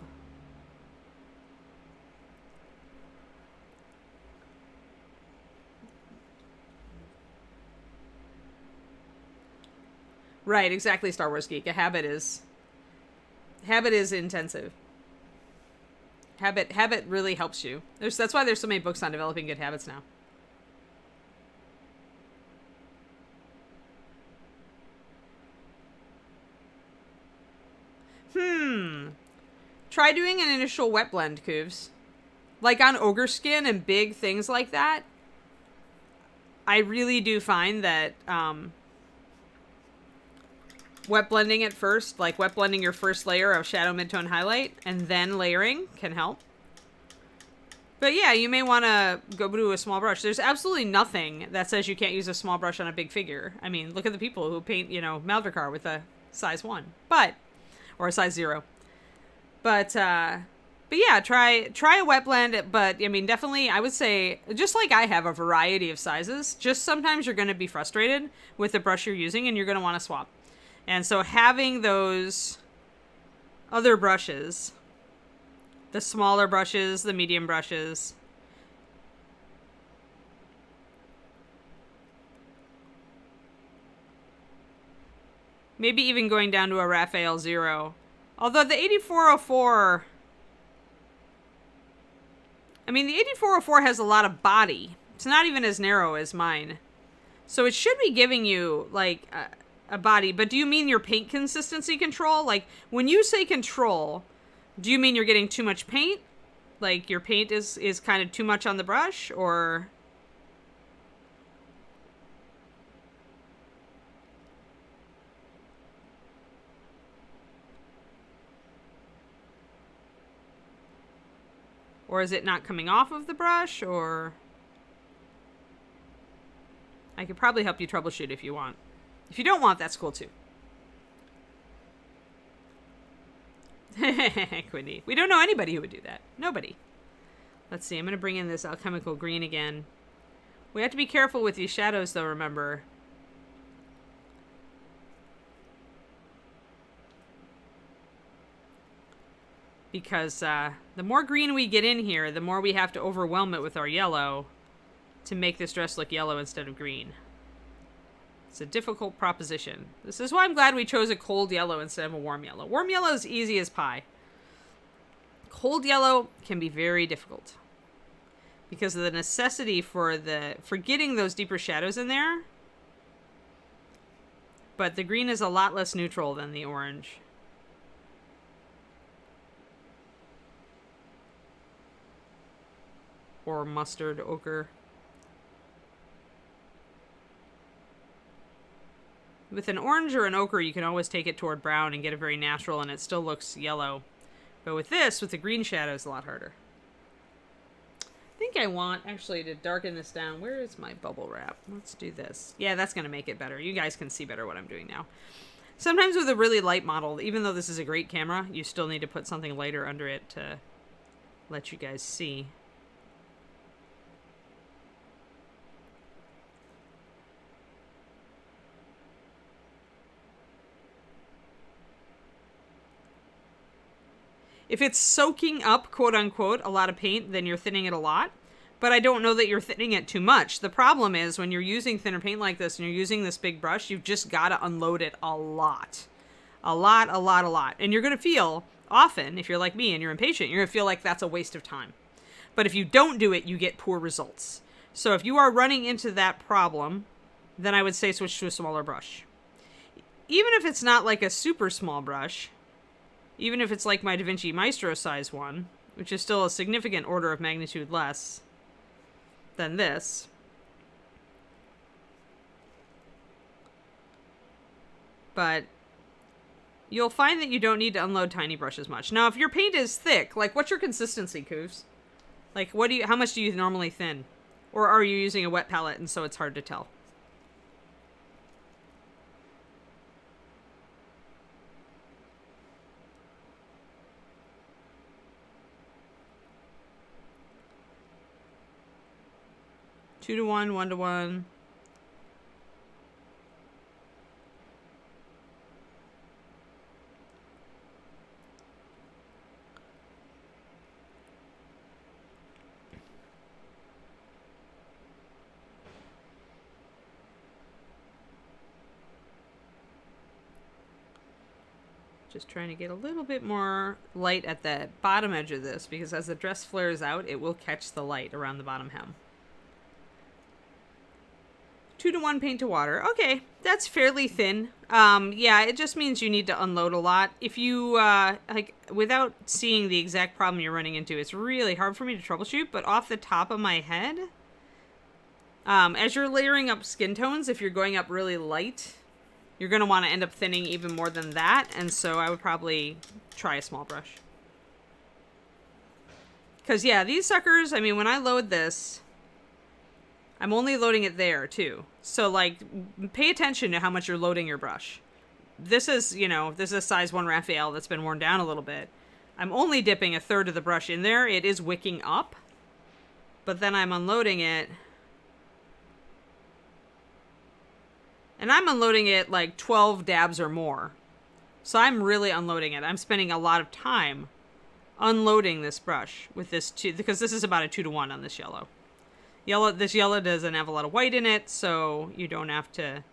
Right, exactly, Star Wars Geek. A habit is intensive. Habit really helps you. That's why there's so many books on developing good habits now. Try doing an initial wet blend, Coobs. Like on ogre skin and big things like that, I really do find that wet blending at first, like wet blending your first layer of shadow, midtone, highlight, and then layering can help. But yeah, you may want to go to a small brush. There's absolutely nothing that says you can't use a small brush on a big figure. I mean, look at the people who paint, you know, Maldekar with a size 1, or a size 0. But yeah, try a wet blend. But I mean, definitely, I would say, just like I have a variety of sizes, just sometimes you're going to be frustrated with the brush you're using and you're going to want to swap. And so having those other brushes, the smaller brushes, the medium brushes, maybe even going down to a Raphael 0. Although the 8404, I mean, the 8404 has a lot of body. It's not even as narrow as mine. So it should be giving you, like, a body. But do you mean your paint consistency control? Like, when you say control, do you mean you're getting too much paint? Like, your paint is kind of too much on the brush? Or... or is it not coming off of the brush? Or... I could probably help you troubleshoot if you want. If you don't want, that's cool too. Quindy. We don't know anybody who would do that. Nobody. Let's see. I'm going to bring in this alchemical green again. We have to be careful with these shadows, though, remember. Because the more green we get in here, the more we have to overwhelm it with our yellow to make this dress look yellow instead of green. It's a difficult proposition. This is why I'm glad we chose a cold yellow instead of a warm yellow. Warm yellow is easy as pie. Cold yellow can be very difficult because of the necessity for getting those deeper shadows in there. But the green is a lot less neutral than the orange. Or mustard ochre. With an orange or an ochre, you can always take it toward brown and get it very natural, and it still looks yellow. But with this, with the green shadow, it's a lot harder. I think I want, actually, to darken this down. Where is my bubble wrap? Let's do this. Yeah, that's going to make it better. You guys can see better what I'm doing now. Sometimes with a really light model, even though this is a great camera, you still need to put something lighter under it to let you guys see. If it's soaking up, quote unquote, a lot of paint, then you're thinning it a lot. But I don't know that you're thinning it too much. The problem is when you're using thinner paint like this and you're using this big brush, you've just got to unload it a lot. A lot. And you're going to feel, often, if you're like me and you're impatient, you're going to feel like that's a waste of time. But if you don't do it, you get poor results. So if you are running into that problem, then I would say switch to a smaller brush. Even if it's not like a super small brush, even if it's like my Da Vinci Maestro size one, which is still a significant order of magnitude less than this. But you'll find that you don't need to unload tiny brushes much. Now, if your paint is thick, like what's your consistency, Coos? Like how much do you normally thin? Or are you using a wet palette and so it's hard to tell? Two to one, 1 to 1. Just trying to get a little bit more light at the bottom edge of this, because as the dress flares out, it will catch the light around the bottom hem. 2-to-1 paint to water. Okay, that's fairly thin. Yeah, it just means you need to unload a lot. If you, like, without seeing the exact problem you're running into, it's really hard for me to troubleshoot, but off the top of my head, as you're layering up skin tones, if you're going up really light, you're going to want to end up thinning even more than that, and so I would probably try a small brush. Because, yeah, these suckers, I mean, when I load this, I'm only loading it there, too. So, like, pay attention to how much you're loading your brush. This is, you know, this is a size 1 Raphael that's been worn down a little bit. I'm only dipping 1/3 of the brush in there. It is wicking up. But then I'm unloading it. And I'm unloading it like 12 dabs or more. So I'm really unloading it. I'm spending a lot of time unloading this brush with this because this is about a 2-to-1 on this yellow. This yellow doesn't have a lot of white in it, so you don't have to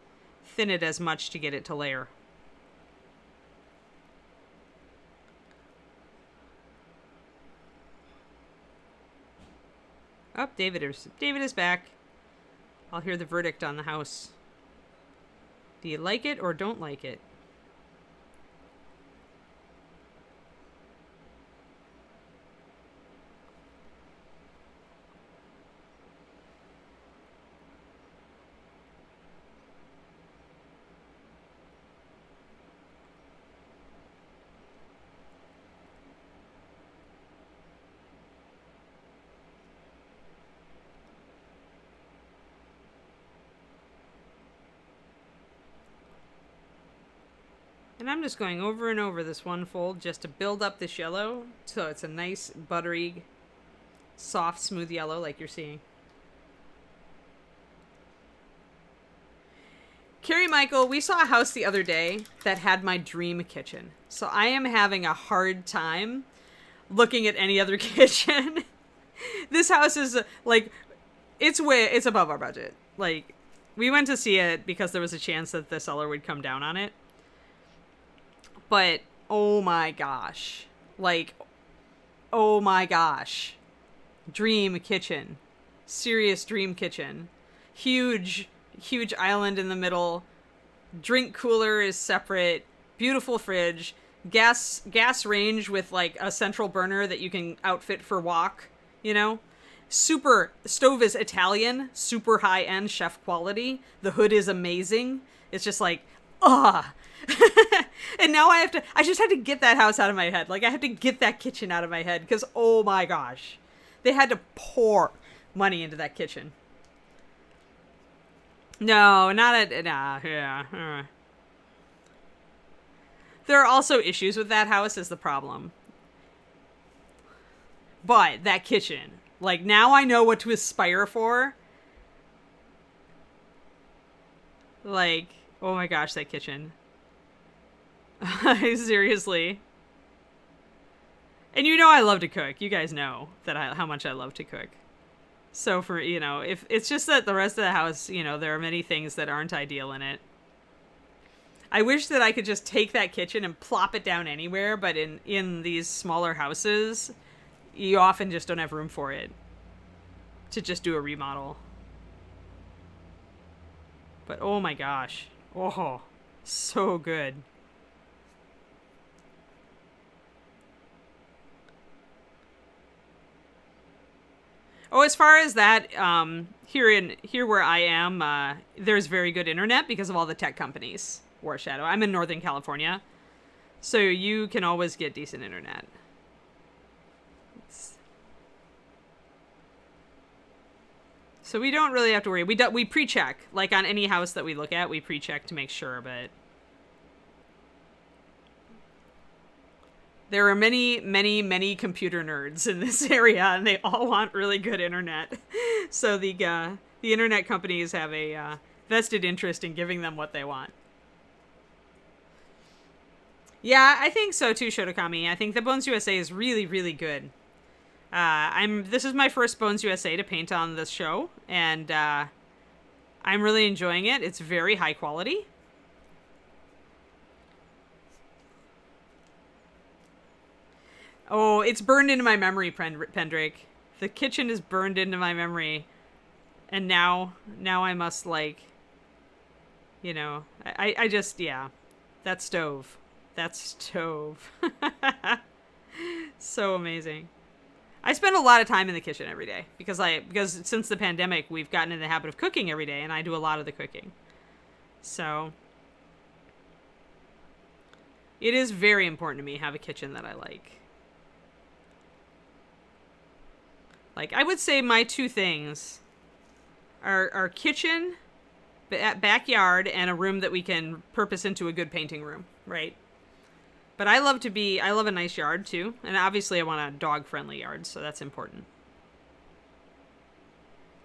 thin it as much to get it to layer. Oh, David is back. I'll hear the verdict on the house. Do you like it or don't like it? And I'm just going over and over this one fold just to build up this yellow so it's a nice, buttery, soft, smooth yellow like you're seeing. Carrie Michael, we saw a house the other day that had my dream kitchen. So I am having a hard time looking at any other kitchen. This house is like, it's above our budget. Like, we went to see it because there was a chance that the seller would come down on it. But, oh my gosh. Like, oh my gosh. Dream kitchen. Serious dream kitchen. Huge island in the middle. Drink cooler is separate. Beautiful fridge. Gas range with like a central burner that you can outfit for wok, you know? Stove is Italian, super high-end chef quality. The hood is amazing. It's just like, and now I just had to get that house out of my head. Like, I have to get that kitchen out of my head because, oh my gosh, they had to pour money into that kitchen. No, yeah. There are also issues with that house is the problem. But that kitchen, like, now I know what to aspire for. Like, oh my gosh, that kitchen. Seriously. And you know I love to cook. You guys know that how much I love to cook. So for, you know, if it's just that the rest of the house, you know, there are many things that aren't ideal in it. I wish that I could just take that kitchen and plop it down anywhere, but in these smaller houses, you often just don't have room for it to just do a remodel. But oh my gosh. Oh, so good. Oh, as far as that, here where I am, there's very good internet because of all the tech companies. War Shadow. I'm in Northern California, so you can always get decent internet. So we don't really have to worry. We pre-check, like on any house that we look at, we pre-check to make sure, but there are many computer nerds in this area, and they all want really good internet. So the internet companies have a vested interest in giving them what they want. Yeah, I think so too, Shotokami. I think the Bones USA is really, really good. This is my first Bones USA to paint on this show, and I'm really enjoying it. It's very high quality. Oh, it's burned into my memory, Pendrake. The kitchen is burned into my memory. And now I must, like, You know, I just, yeah, that stove. That stove. So amazing. I spend a lot of time in the kitchen every day because since the pandemic, we've gotten in the habit of cooking every day, and I do a lot of the cooking. So it is very important to me to have a kitchen that I like. Like, I would say my two things are kitchen, backyard, and a room that we can purpose into a good painting room, right? But I love a nice yard too. And obviously I want a dog-friendly yard, so that's important.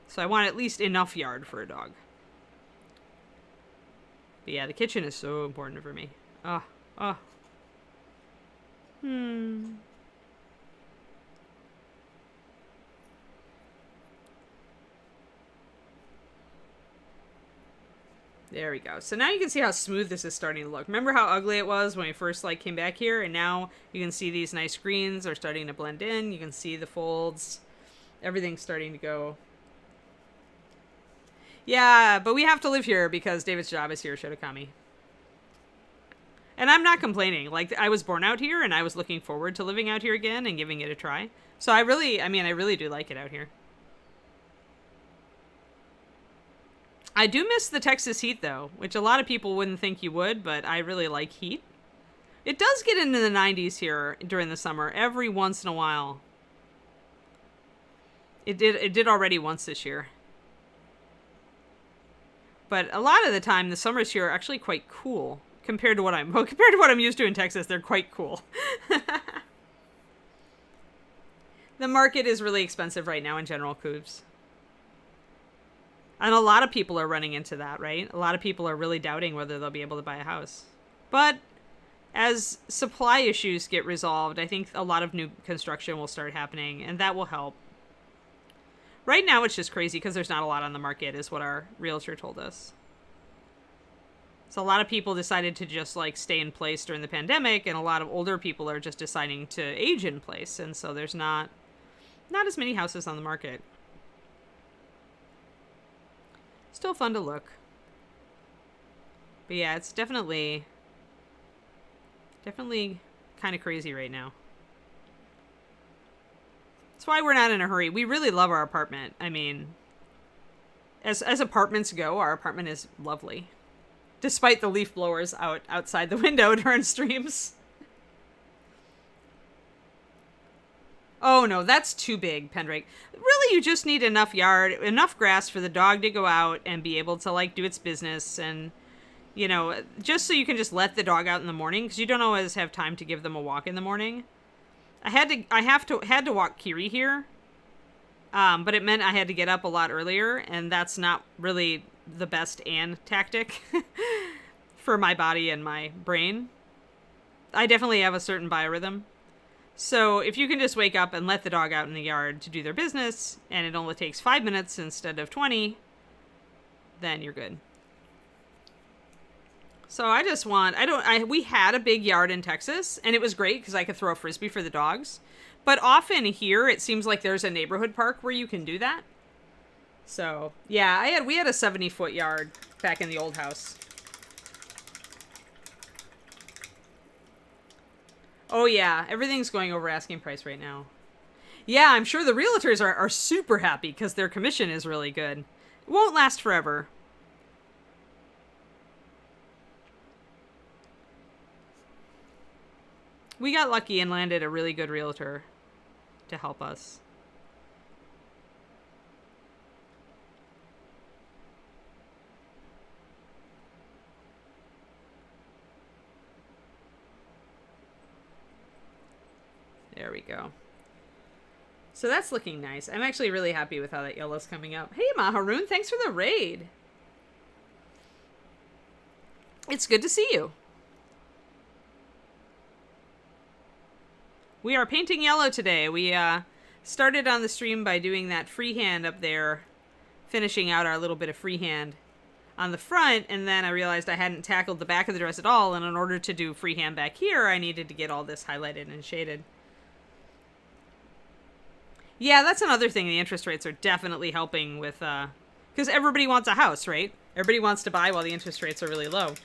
So I want at least enough yard for a dog. But yeah, the kitchen is so important for me. Oh. There we go. So now you can see how smooth this is starting to look. Remember how ugly it was when we first came back here? And now you can see these nice greens are starting to blend in. You can see the folds. Everything's starting to go. Yeah, but we have to live here because David's job is here, Shotokami. And I'm not complaining. Like, I was born out here and I was looking forward to living out here again and giving it a try. So I really do like it out here. I do miss the Texas heat, though, which a lot of people wouldn't think you would, but I really like heat. It does get into the 90s here during the summer, every once in a while. It did already once this year. But a lot of the time, the summers here are actually quite cool compared to what I'm used to in Texas. They're quite cool. The market is really expensive right now in General Coops. And a lot of people are running into that, right? A lot of people are really doubting whether they'll be able to buy a house. But as supply issues get resolved, I think a lot of new construction will start happening, and that will help. Right now, it's just crazy because there's not a lot on the market, is what our realtor told us. So a lot of people decided to just stay in place during the pandemic, and a lot of older people are just deciding to age in place, and so there's not as many houses on the market. Still fun to look. But yeah, it's definitely kind of crazy right now. That's why we're not in a hurry. We really love our apartment. I mean, as apartments go, our apartment is lovely. Despite the leaf blowers outside the window during streams. Oh no, that's too big, Pendrake. Really, you just need enough yard, enough grass for the dog to go out and be able to do its business, and just so you can just let the dog out in the morning, because you don't always have time to give them a walk in the morning. I had to walk Kiri here, but it meant I had to get up a lot earlier, and that's not really the best tactic for my body and my brain. I definitely have a certain biorhythm. So if you can just wake up and let the dog out in the yard to do their business, and it only takes 5 minutes instead of 20, then you're good. So we had a big yard in Texas, and it was great because I could throw a frisbee for the dogs. But often here, it seems like there's a neighborhood park where you can do that. So yeah, we had a 70-foot yard back in the old house. Oh yeah, everything's going over asking price right now. Yeah, I'm sure the realtors are super happy because their commission is really good. It won't last forever. We got lucky and landed a really good realtor to help us. There we go. So that's looking nice. I'm actually really happy with how that yellow's coming up. Hey, Maharoon, thanks for the raid. It's good to see you. We are painting yellow today. We started on the stream by doing that freehand up there, finishing out our little bit of freehand on the front, and then I realized I hadn't tackled the back of the dress at all, and in order to do freehand back here, I needed to get all this highlighted and shaded. Yeah, that's another thing. The interest rates are definitely helping with, because everybody wants a house, right? Everybody wants to buy while the interest rates are really low.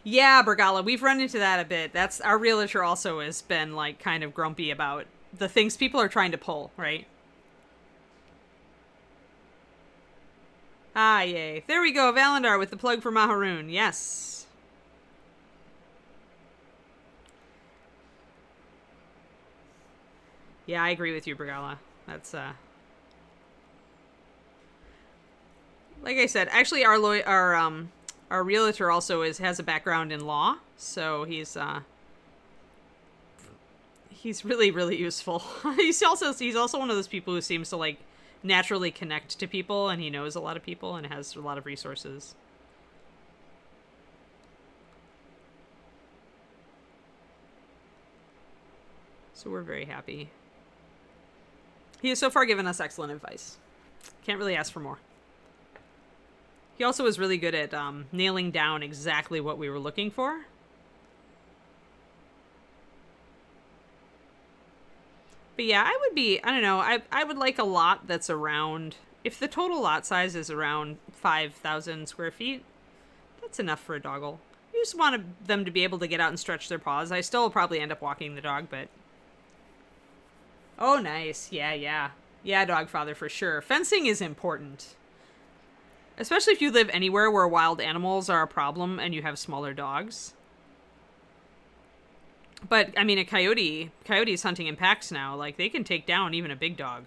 Yeah, Bergala, we've run into that a bit. That's our realtor also has been like kind of grumpy about the things people are trying to pull, right? Ah, yay. There we go, Valandar with the plug for Maharoon. Yes. Yeah, I agree with you, Bergala. That's, like I said, actually our realtor also has a background in law, so he's really, really useful. he's also one of those people who seems to like naturally connect to people, and he knows a lot of people and has a lot of resources. So we're very happy. He has so far given us excellent advice. Can't really ask for more. He also was really good at nailing down exactly what we were looking for. But yeah, I don't know, I would like a lot that's around, if the total lot size is around 5,000 square feet, that's enough for a doggle. You just want them to be able to get out and stretch their paws. I still will probably end up walking the dog, but... Oh, nice. Yeah, yeah. Yeah, dog father, for sure. Fencing is important. Especially if you live anywhere where wild animals are a problem and you have smaller dogs. But, I mean, coyote's hunting in packs now. Like, they can take down even a big dog.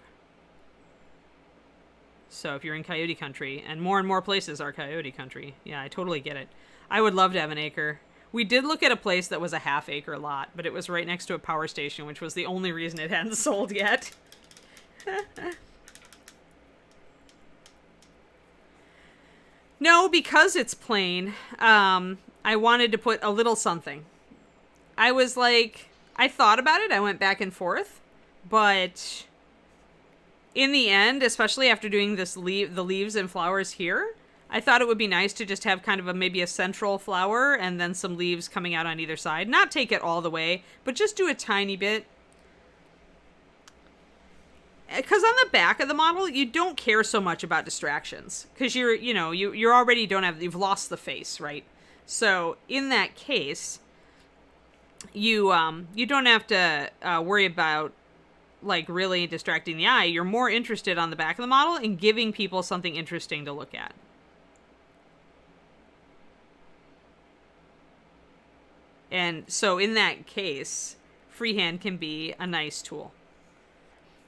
So if you're in coyote country, and more places are coyote country. Yeah, I totally get it. I would love to have an acre. We did look at a place that was a half-acre lot, but it was right next to a power station, which was the only reason it hadn't sold yet. No, because it's plain, I wanted to put a little something. I was like, I thought about it. I went back and forth. But in the end, especially after doing the leaves and flowers here, I thought it would be nice to just have kind of maybe a central flower and then some leaves coming out on either side. Not take it all the way, but just do a tiny bit. Because on the back of the model, you don't care so much about distractions. Because you're already you've lost the face, right? So in that case, you don't have to worry about like really distracting the eye. You're more interested on the back of the model in giving people something interesting to look at. And so in that case, freehand can be a nice tool.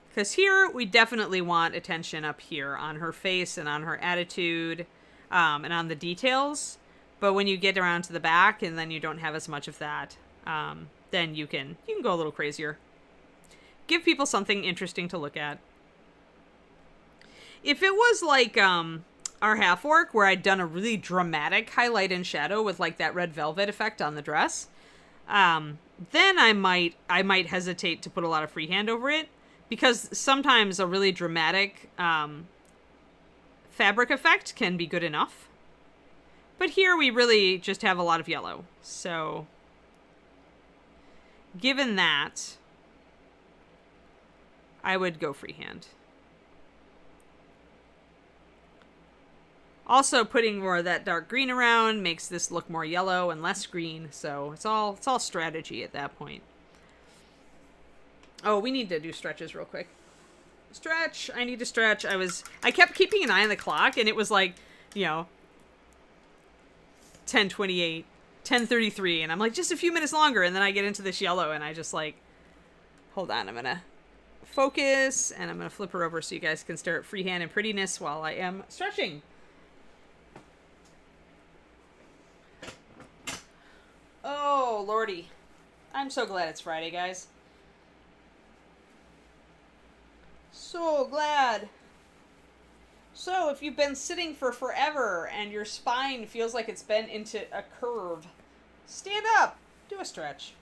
Because here, we definitely want attention up here on her face and on her attitude and on the details. But when you get around to the back and then you don't have as much of that, then you can go a little crazier. Give people something interesting to look at. If it was like our half-orc, where I'd done a really dramatic highlight and shadow with like that red velvet effect on the dress, then I might hesitate to put a lot of freehand over it. Because sometimes a really dramatic fabric effect can be good enough. But here we really just have a lot of yellow. So, given that, I would go freehand. Also, putting more of that dark green around makes this look more yellow and less green. So it's all strategy at that point. Oh, we need to do stretches real quick. Stretch. I need to stretch. I kept keeping an eye on the clock, and it was like, 10:28, 10:33, and I'm like, just a few minutes longer, and then I get into this yellow, and I just like, hold on, I'm gonna focus, and I'm gonna flip her over so you guys can stare at freehand and prettiness while I am stretching. Oh, lordy. I'm so glad it's Friday, guys. So glad. So, if you've been sitting for forever and your spine feels like it's bent into a curve, stand up. Do a stretch.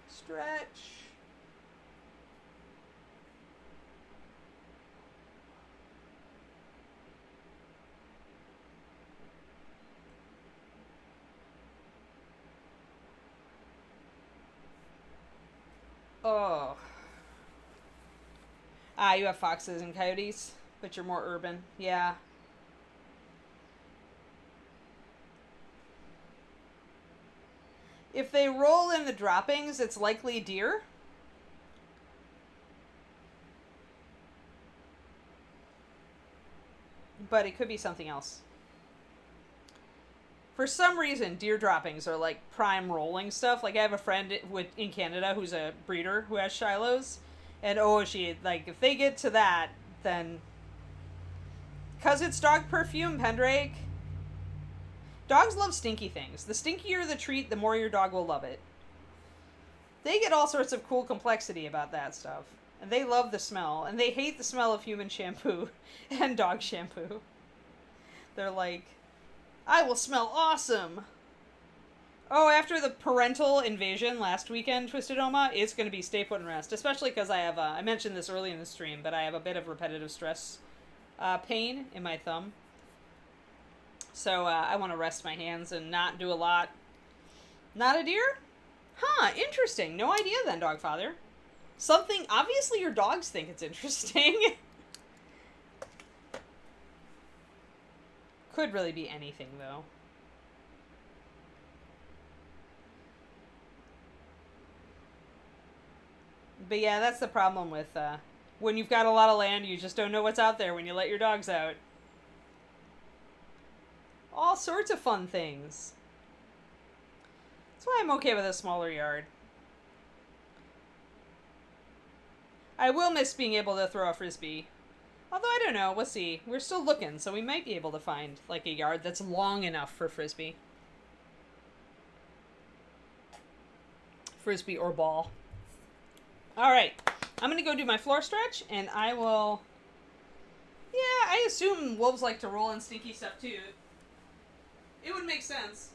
Stretch. Oh. Ah, you have foxes and coyotes, but you're more urban. Yeah. If they roll in the droppings, it's likely deer. But it could be something else. For some reason, deer droppings are like prime rolling stuff. Like I have a friend in Canada who's a breeder who has Shilohs, and if they get to that, then because it's dog perfume, Pendrake. Dogs love stinky things. The stinkier the treat, the more your dog will love it. They get all sorts of cool complexity about that stuff. And they love the smell. And they hate the smell of human shampoo and dog shampoo. They're like, I will smell awesome. Oh, after the parental invasion last weekend, Twisted Oma, it's going to be stay put and rest. Especially because I have, I mentioned this early in the stream, but I have a bit of repetitive stress pain in my thumb. So I want to rest my hands and not do a lot. Not a deer? Huh, interesting. No idea then, Dogfather. Something, obviously your dogs think it's interesting. Could really be anything, though. But yeah, that's the problem with when you've got a lot of land, you just don't know what's out there when you let your dogs out. All sorts of fun things. That's why I'm okay with a smaller yard. I will miss being able to throw a frisbee. Although, I don't know. We'll see. We're still looking, so we might be able to find, like, a yard that's long enough for frisbee. Frisbee or ball. Alright. I'm going to go do my floor stretch, and I will... Yeah, I assume wolves like to roll in stinky stuff, too. It would make sense.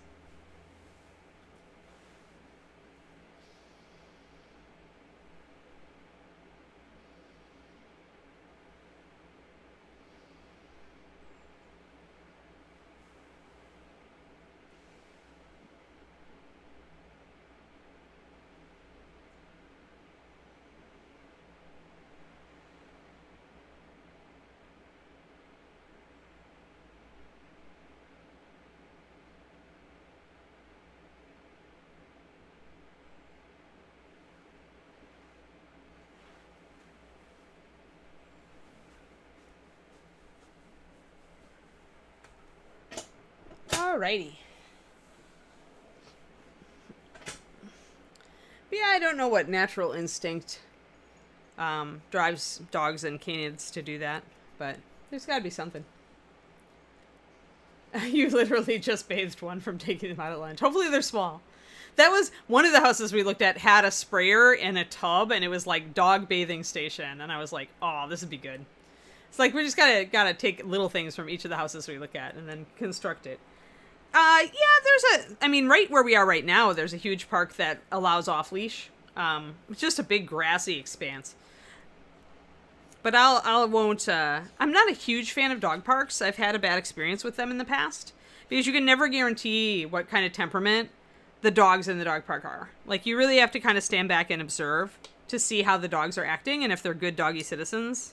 Alrighty. But yeah, I don't know what natural instinct drives dogs and canids to do that, but there's gotta be something. You literally just bathed one from taking them out at lunch. Hopefully they're small. That was one of the houses we looked at had a sprayer and a tub, and it was like dog bathing station. And I was like, oh, this would be good. It's like we just gotta take little things from each of the houses we look at and then construct it. Yeah, right where we are right now, there's a huge park that allows off-leash. It's just a big grassy expanse. But I'm not a huge fan of dog parks. I've had a bad experience with them in the past. Because you can never guarantee what kind of temperament the dogs in the dog park are. Like, you really have to kind of stand back and observe to see how the dogs are acting and if they're good doggy citizens.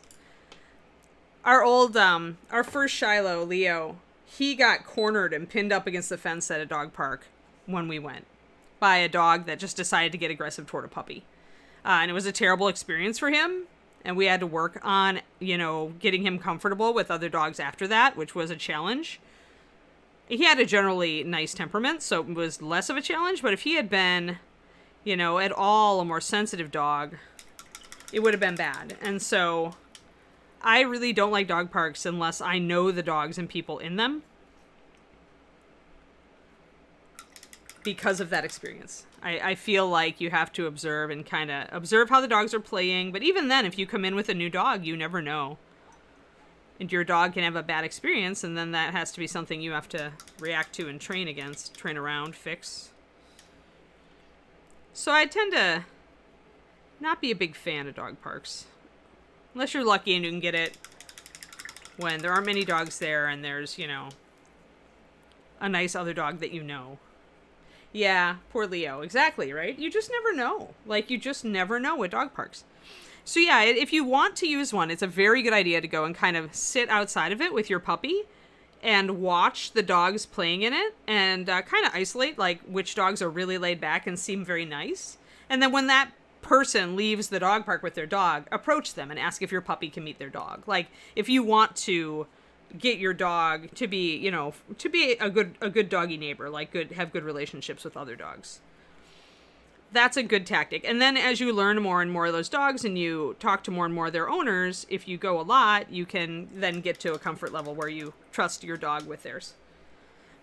Our first Shiloh, Leo, he got cornered and pinned up against the fence at a dog park when we went by a dog that just decided to get aggressive toward a puppy. And it was a terrible experience for him. And we had to work on, getting him comfortable with other dogs after that, which was a challenge. He had a generally nice temperament, so it was less of a challenge. But if he had been, at all a more sensitive dog, it would have been bad. And so I really don't like dog parks unless I know the dogs and people in them. Because of that experience. I feel like you have to observe and kind of observe how the dogs are playing. But even then, if you come in with a new dog, you never know. And your dog can have a bad experience, and then that has to be something you have to react to and train against, train around, fix. So I tend to not be a big fan of dog parks. Unless you're lucky and you can get it when there aren't many dogs there and there's, a nice other dog that you know. Yeah, poor Leo. Exactly, right? You just never know. Like, you just never know with dog parks. So yeah, if you want to use one, it's a very good idea to go and kind of sit outside of it with your puppy and watch the dogs playing in it and kind of isolate like which dogs are really laid back and seem very nice. And then when that person leaves the dog park with their dog, approach them and ask if your puppy can meet their dog. Like if you want to get your dog to be, you know, to be a good doggy neighbor, like have good relationships with other dogs. That's a good tactic. And then as you learn more and more of those dogs and you talk to more and more of their owners, if you go a lot, you can then get to a comfort level where you trust your dog with theirs.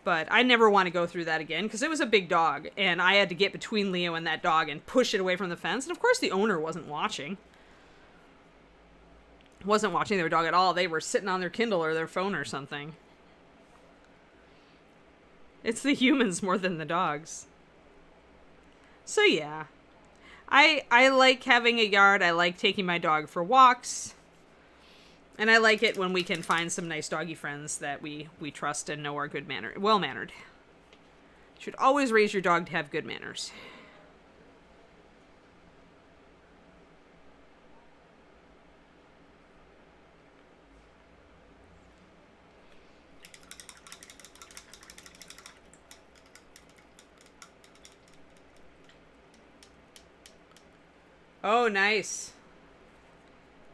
But I never want to go through that again because it was a big dog and I had to get between Leo and that dog and push it away from the fence. And of course the owner wasn't watching their dog at all. They were sitting on their Kindle or their phone or something. It's the humans more than the dogs. So yeah, I like having a yard. I like taking my dog for walks. And I like it when we can find some nice doggy friends that we trust and know are well-mannered. You should always raise your dog to have good manners. Oh, nice.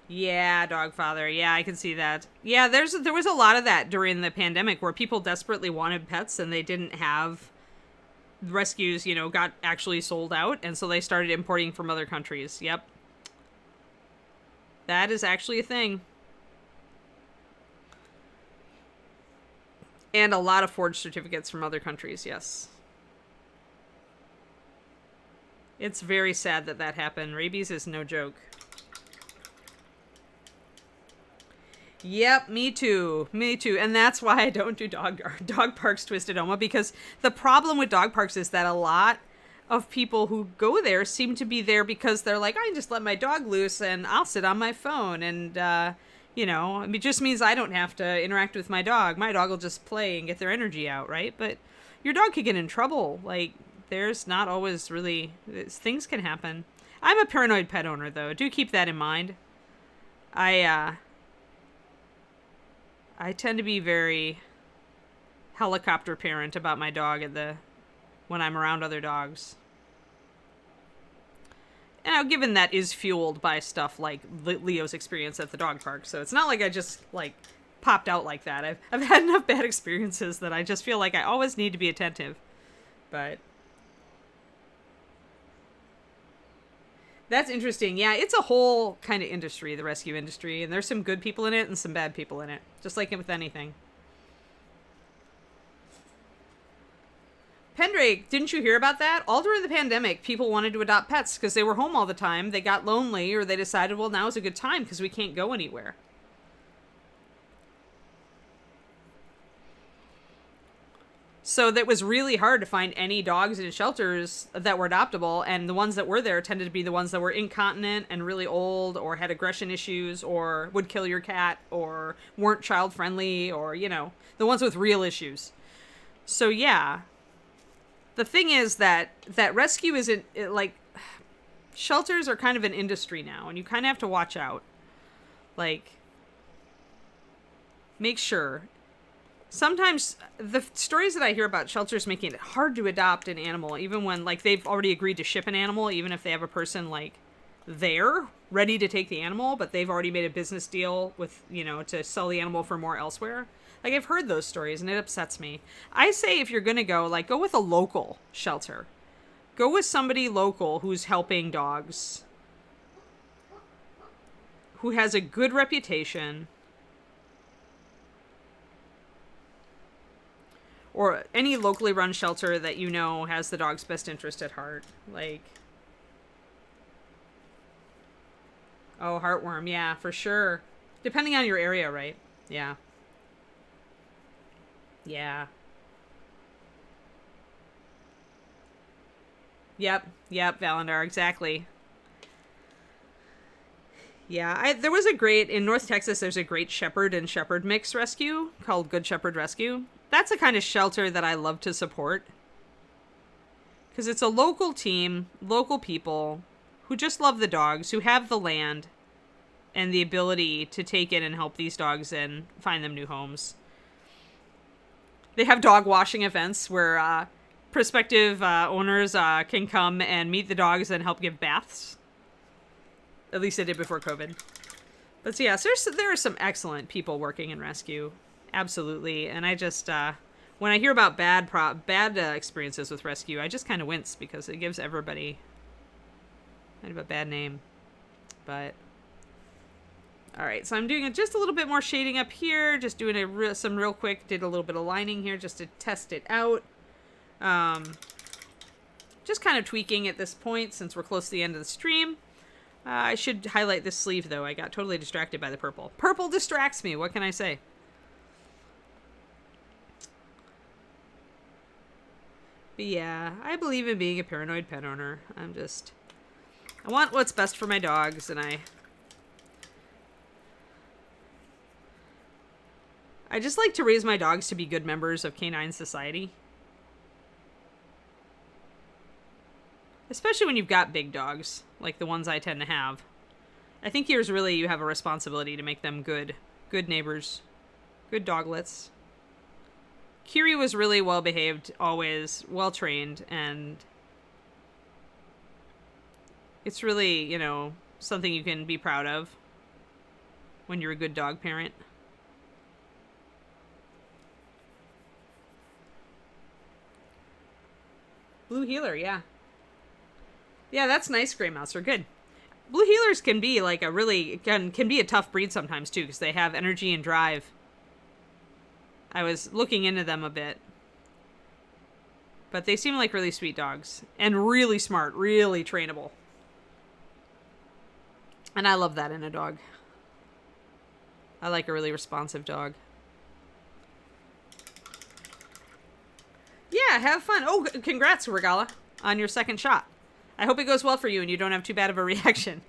Yeah, dog father. Yeah, I can see that. Yeah, there was a lot of that during the pandemic where people desperately wanted pets and they didn't have rescues, you know, got actually sold out. And so they started importing from other countries. Yep. That is actually a thing. And a lot of forged certificates from other countries, yes. It's very sad that that happened. Rabies is no joke. Yep, me too. Me too. And that's why I don't do dog parks, Twisted Oma, because the problem with dog parks is that a lot of people who go there seem to be there because they're like, I can just let my dog loose and I'll sit on my phone and, you know, it just means I don't have to interact with my dog. My dog will just play and get their energy out, right? But your dog could get in trouble. Like, there's not always really, things can happen. I'm a paranoid pet owner, though. Do keep that in mind. I tend to be very helicopter parent about my dog when I'm around other dogs. Now, given that is fueled by stuff like Leo's experience at the dog park, so it's not like I just, like, popped out like that. I've had enough bad experiences that I just feel like I always need to be attentive. But that's interesting. Yeah, it's a whole kind of industry, the rescue industry, and there's some good people in it and some bad people in it, just like with anything. Pendrake, didn't you hear about that? All during the pandemic, people wanted to adopt pets because they were home all the time. They got lonely, or they decided, well, now is a good time because we can't go anywhere. So that was really hard to find any dogs in shelters that were adoptable, and the ones that were there tended to be the ones that were incontinent and really old, or had aggression issues, or would kill your cat, or weren't child friendly, or, you know, the ones with real issues. So yeah, the thing is that rescue isn't, like, shelters are kind of an industry now, and you kind of have to watch out. Like, make sure. Sometimes the stories that I hear about shelters making it hard to adopt an animal, even when, like, they've already agreed to ship an animal, even if they have a person, like, there ready to take the animal, but they've already made a business deal with, you know, to sell the animal for more elsewhere. Like, I've heard those stories and it upsets me. I say if you're going to go, like, go with a local shelter. Go with somebody local who's helping dogs, who has a good reputation, or any locally run shelter that you know has the dog's best interest at heart. Like, oh, heartworm, yeah, for sure. Depending on your area, right? Yeah. Yeah. Yep, Valandar, exactly. Yeah, there was in North Texas, there's a great Shepherd and Shepherd mix rescue called Good Shepherd Rescue. That's the kind of shelter that I love to support. Because it's a local team, local people, who just love the dogs, who have the land, and the ability to take in and help these dogs and find them new homes. They have dog washing events where prospective owners can come and meet the dogs and help give baths. At least they did before COVID. But so, yeah, so there are some excellent people working in rescue. Absolutely. And I just, when I hear about bad experiences with rescue, I just kind of wince because it gives everybody kind of a bad name. But, all right, so I'm doing just a little bit more shading up here, just doing some real quick, did a little bit of lining here just to test it out. Just kind of tweaking at this point since we're close to the end of the stream. I should highlight this sleeve, though. I got totally distracted by the purple. Purple distracts me. What can I say? But yeah, I believe in being a paranoid pet owner. I want what's best for my dogs, and I just like to raise my dogs to be good members of canine society. Especially when you've got big dogs, like the ones I tend to have. I think here's really you have a responsibility to make them good neighbors, good doglets. Kiri was really well behaved, always well trained, and it's really, you know, something you can be proud of when you're a good dog parent. Blue heeler, yeah. Yeah, that's nice, Gray Mouse. They're good. Blue heelers can be like can be a tough breed sometimes too, because they have energy and drive. I was looking into them a bit. But they seem like really sweet dogs. And really smart, really trainable. And I love that in a dog. I like a really responsive dog. Yeah, have fun. Oh, congrats, Regala, on your second shot. I hope it goes well for you and you don't have too bad of a reaction.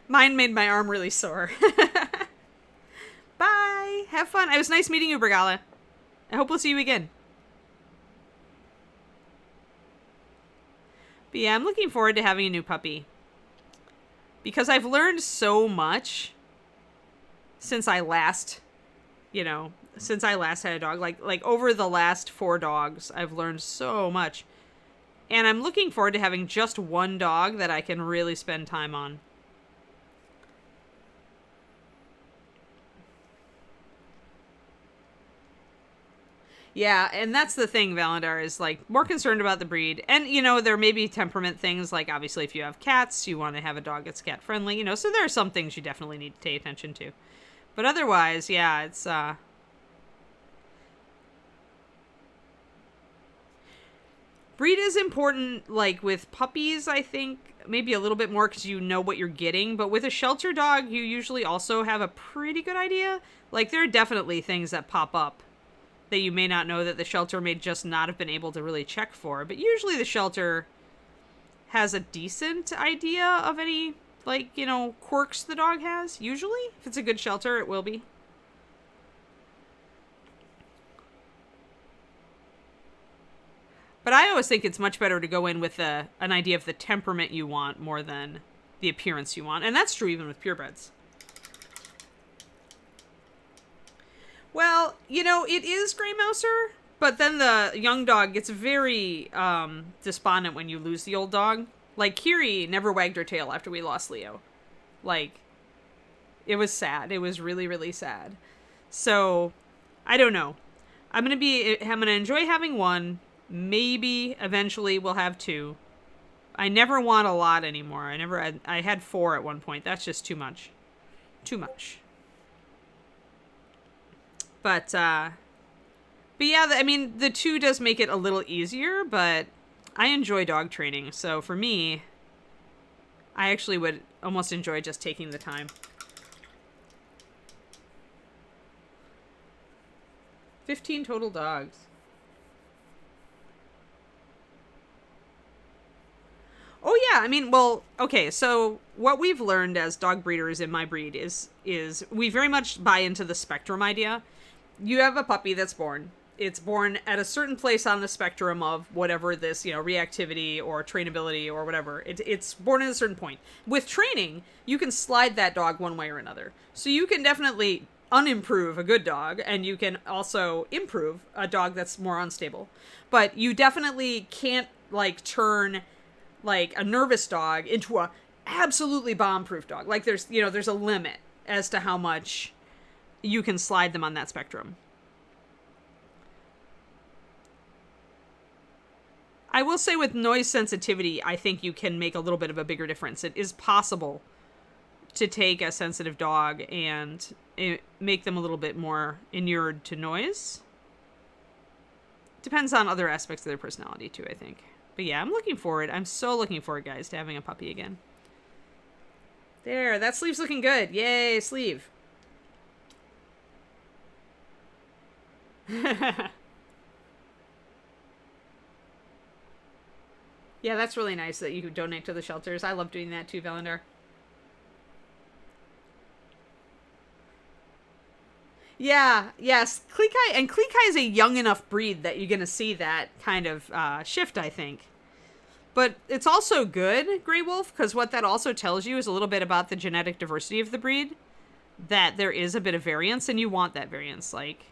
Mine made my arm really sore. Bye. Have fun. It was nice meeting you, Brigala. I hope we'll see you again. But yeah, I'm looking forward to having a new puppy. Because I've learned so much since I last, since I last had a dog. Like over the last 4 dogs, I've learned so much. And I'm looking forward to having just one dog that I can really spend time on. Yeah, and that's the thing, Valandar, is like more concerned about the breed. And, there may be temperament things, like obviously if you have cats, you want to have a dog that's cat friendly, so there are some things you definitely need to pay attention to. But otherwise, yeah, it's, breed is important, like, with puppies, I think, maybe a little bit more because you know what you're getting. But with a shelter dog, you usually also have a pretty good idea. Like, there are definitely things that pop up that you may not know that the shelter may just not have been able to really check for. But usually the shelter has a decent idea of any, like, quirks the dog has. Usually. If it's a good shelter, it will be. But I always think it's much better to go in with an idea of the temperament you want more than the appearance you want. And that's true even with purebreds. Well, it is Gray Mouser, but then the young dog gets very despondent when you lose the old dog. Like, Kiri never wagged her tail after we lost Leo. Like, it was sad. It was really, really sad. So, I don't know. I'm going to enjoy having one. Maybe eventually we'll have 2. I never want a lot anymore. I had 4 at one point. That's just too much. Too much. But yeah, the 2 does make it a little easier, but I enjoy dog training. So for me, I actually would almost enjoy just taking the time. 15 total dogs. Oh yeah, okay, so what we've learned as dog breeders in my breed is we very much buy into the spectrum idea. You have a puppy that's born, it's born at a certain place on the spectrum of whatever this, reactivity or trainability or whatever. It's born at a certain point. With training, you can slide that dog one way or another. So you can definitely unimprove a good dog, and you can also improve a dog that's more unstable. But you definitely can't like turn like a nervous dog into a absolutely bomb-proof dog. Like there's a limit as to how much you can slide them on that spectrum. I will say with noise sensitivity, I think you can make a little bit of a bigger difference. It is possible to take a sensitive dog and make them a little bit more inured to noise. Depends on other aspects of their personality too, I think. But yeah, I'm so looking forward, guys, to having a puppy again. There, that sleeve's looking good. Yay, sleeve. Yeah, that's really nice that you donate to the shelters. I love doing that too, Valendar. Yeah, yes. Kleekai, and Kleekai is a young enough breed that you're going to see that kind of shift, I think. But it's also good, Grey Wolf, because what that also tells you is a little bit about the genetic diversity of the breed. That there is a bit of variance, and you want that variance. Like,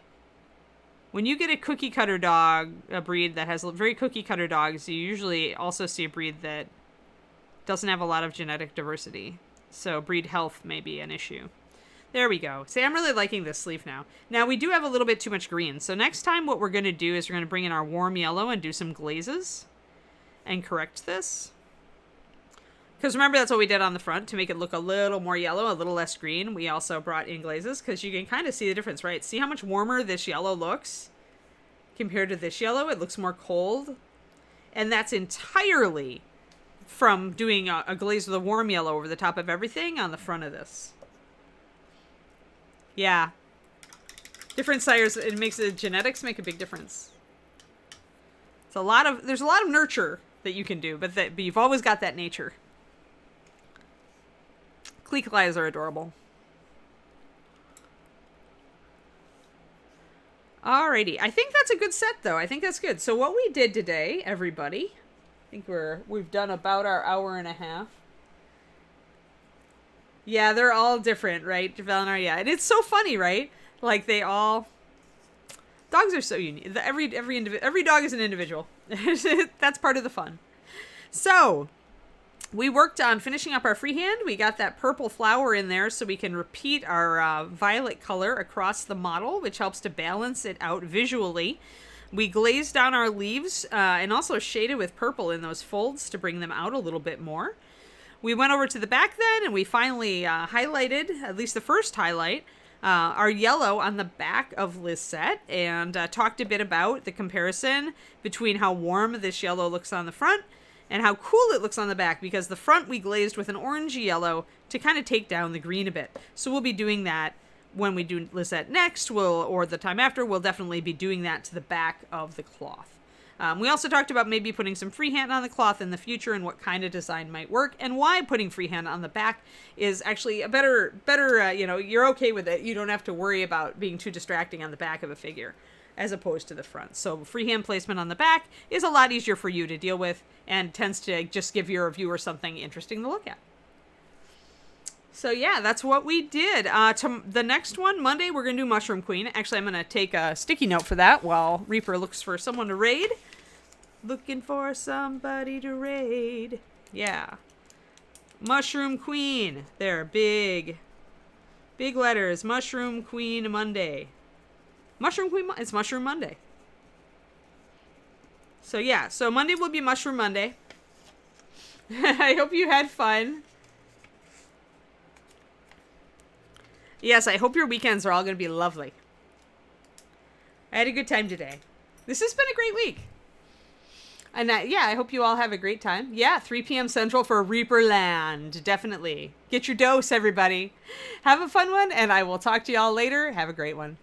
when you get a cookie cutter dog, a breed that has very cookie cutter dogs, you usually also see a breed that doesn't have a lot of genetic diversity. So breed health may be an issue. There we go. See, I'm really liking this sleeve now. Now, we do have a little bit too much green. So next time what we're going to do is we're going to bring in our warm yellow and do some glazes and correct this. Because remember, that's what we did on the front to make it look a little more yellow, a little less green. We also brought in glazes because you can kind of see the difference, right? See how much warmer this yellow looks compared to this yellow? It looks more cold. And that's entirely from doing a glaze with a warm yellow over the top of everything on the front of this. Yeah. Different sires, it makes the genetics make a big difference. There's a lot of nurture that you can do, but you've always got that nature. Kleeklais are adorable. Alrighty, I think that's a good set though. I think that's good. So what we did today, everybody, I think we've done about our hour and a half. Yeah, they're all different, right, Valenar? Yeah, and it's so funny, right? Like dogs are so unique. Every dog is an individual. That's part of the fun. So we worked on finishing up our freehand. We got that purple flower in there so we can repeat our violet color across the model, which helps to balance it out visually. We glazed down our leaves and also shaded with purple in those folds to bring them out a little bit more. We went over to the back then and we finally highlighted, at least the first highlight, our yellow on the back of Lysette and talked a bit about the comparison between how warm this yellow looks on the front and how cool it looks on the back, because the front we glazed with an orangey yellow to kind of take down the green a bit. So we'll be doing that when we do Lysette next, or the time after. We'll definitely be doing that to the back of the cloth. We also talked about maybe putting some freehand on the cloth in the future and what kind of design might work, and why putting freehand on the back is actually a better, you're okay with it. You don't have to worry about being too distracting on the back of a figure as opposed to the front. So freehand placement on the back is a lot easier for you to deal with and tends to just give your viewer something interesting to look at. So yeah, that's what we did. The next one, Monday, we're going to do Mushroom Queen. Actually, I'm going to take a sticky note for that while Reaper looks for someone to raid. Looking for somebody to raid. Yeah. Mushroom Queen. There, big letters. Mushroom Queen Monday. Mushroom Queen, it's Mushroom Monday. So yeah, so Monday will be Mushroom Monday. I hope you had fun. Yes, I hope your weekends are all going to be lovely. I had a good time today. This has been a great week. And I hope you all have a great time. Yeah, 3 p.m. Central for Reaperland. Definitely. Get your dose, everybody. Have a fun one, and I will talk to y'all later. Have a great one.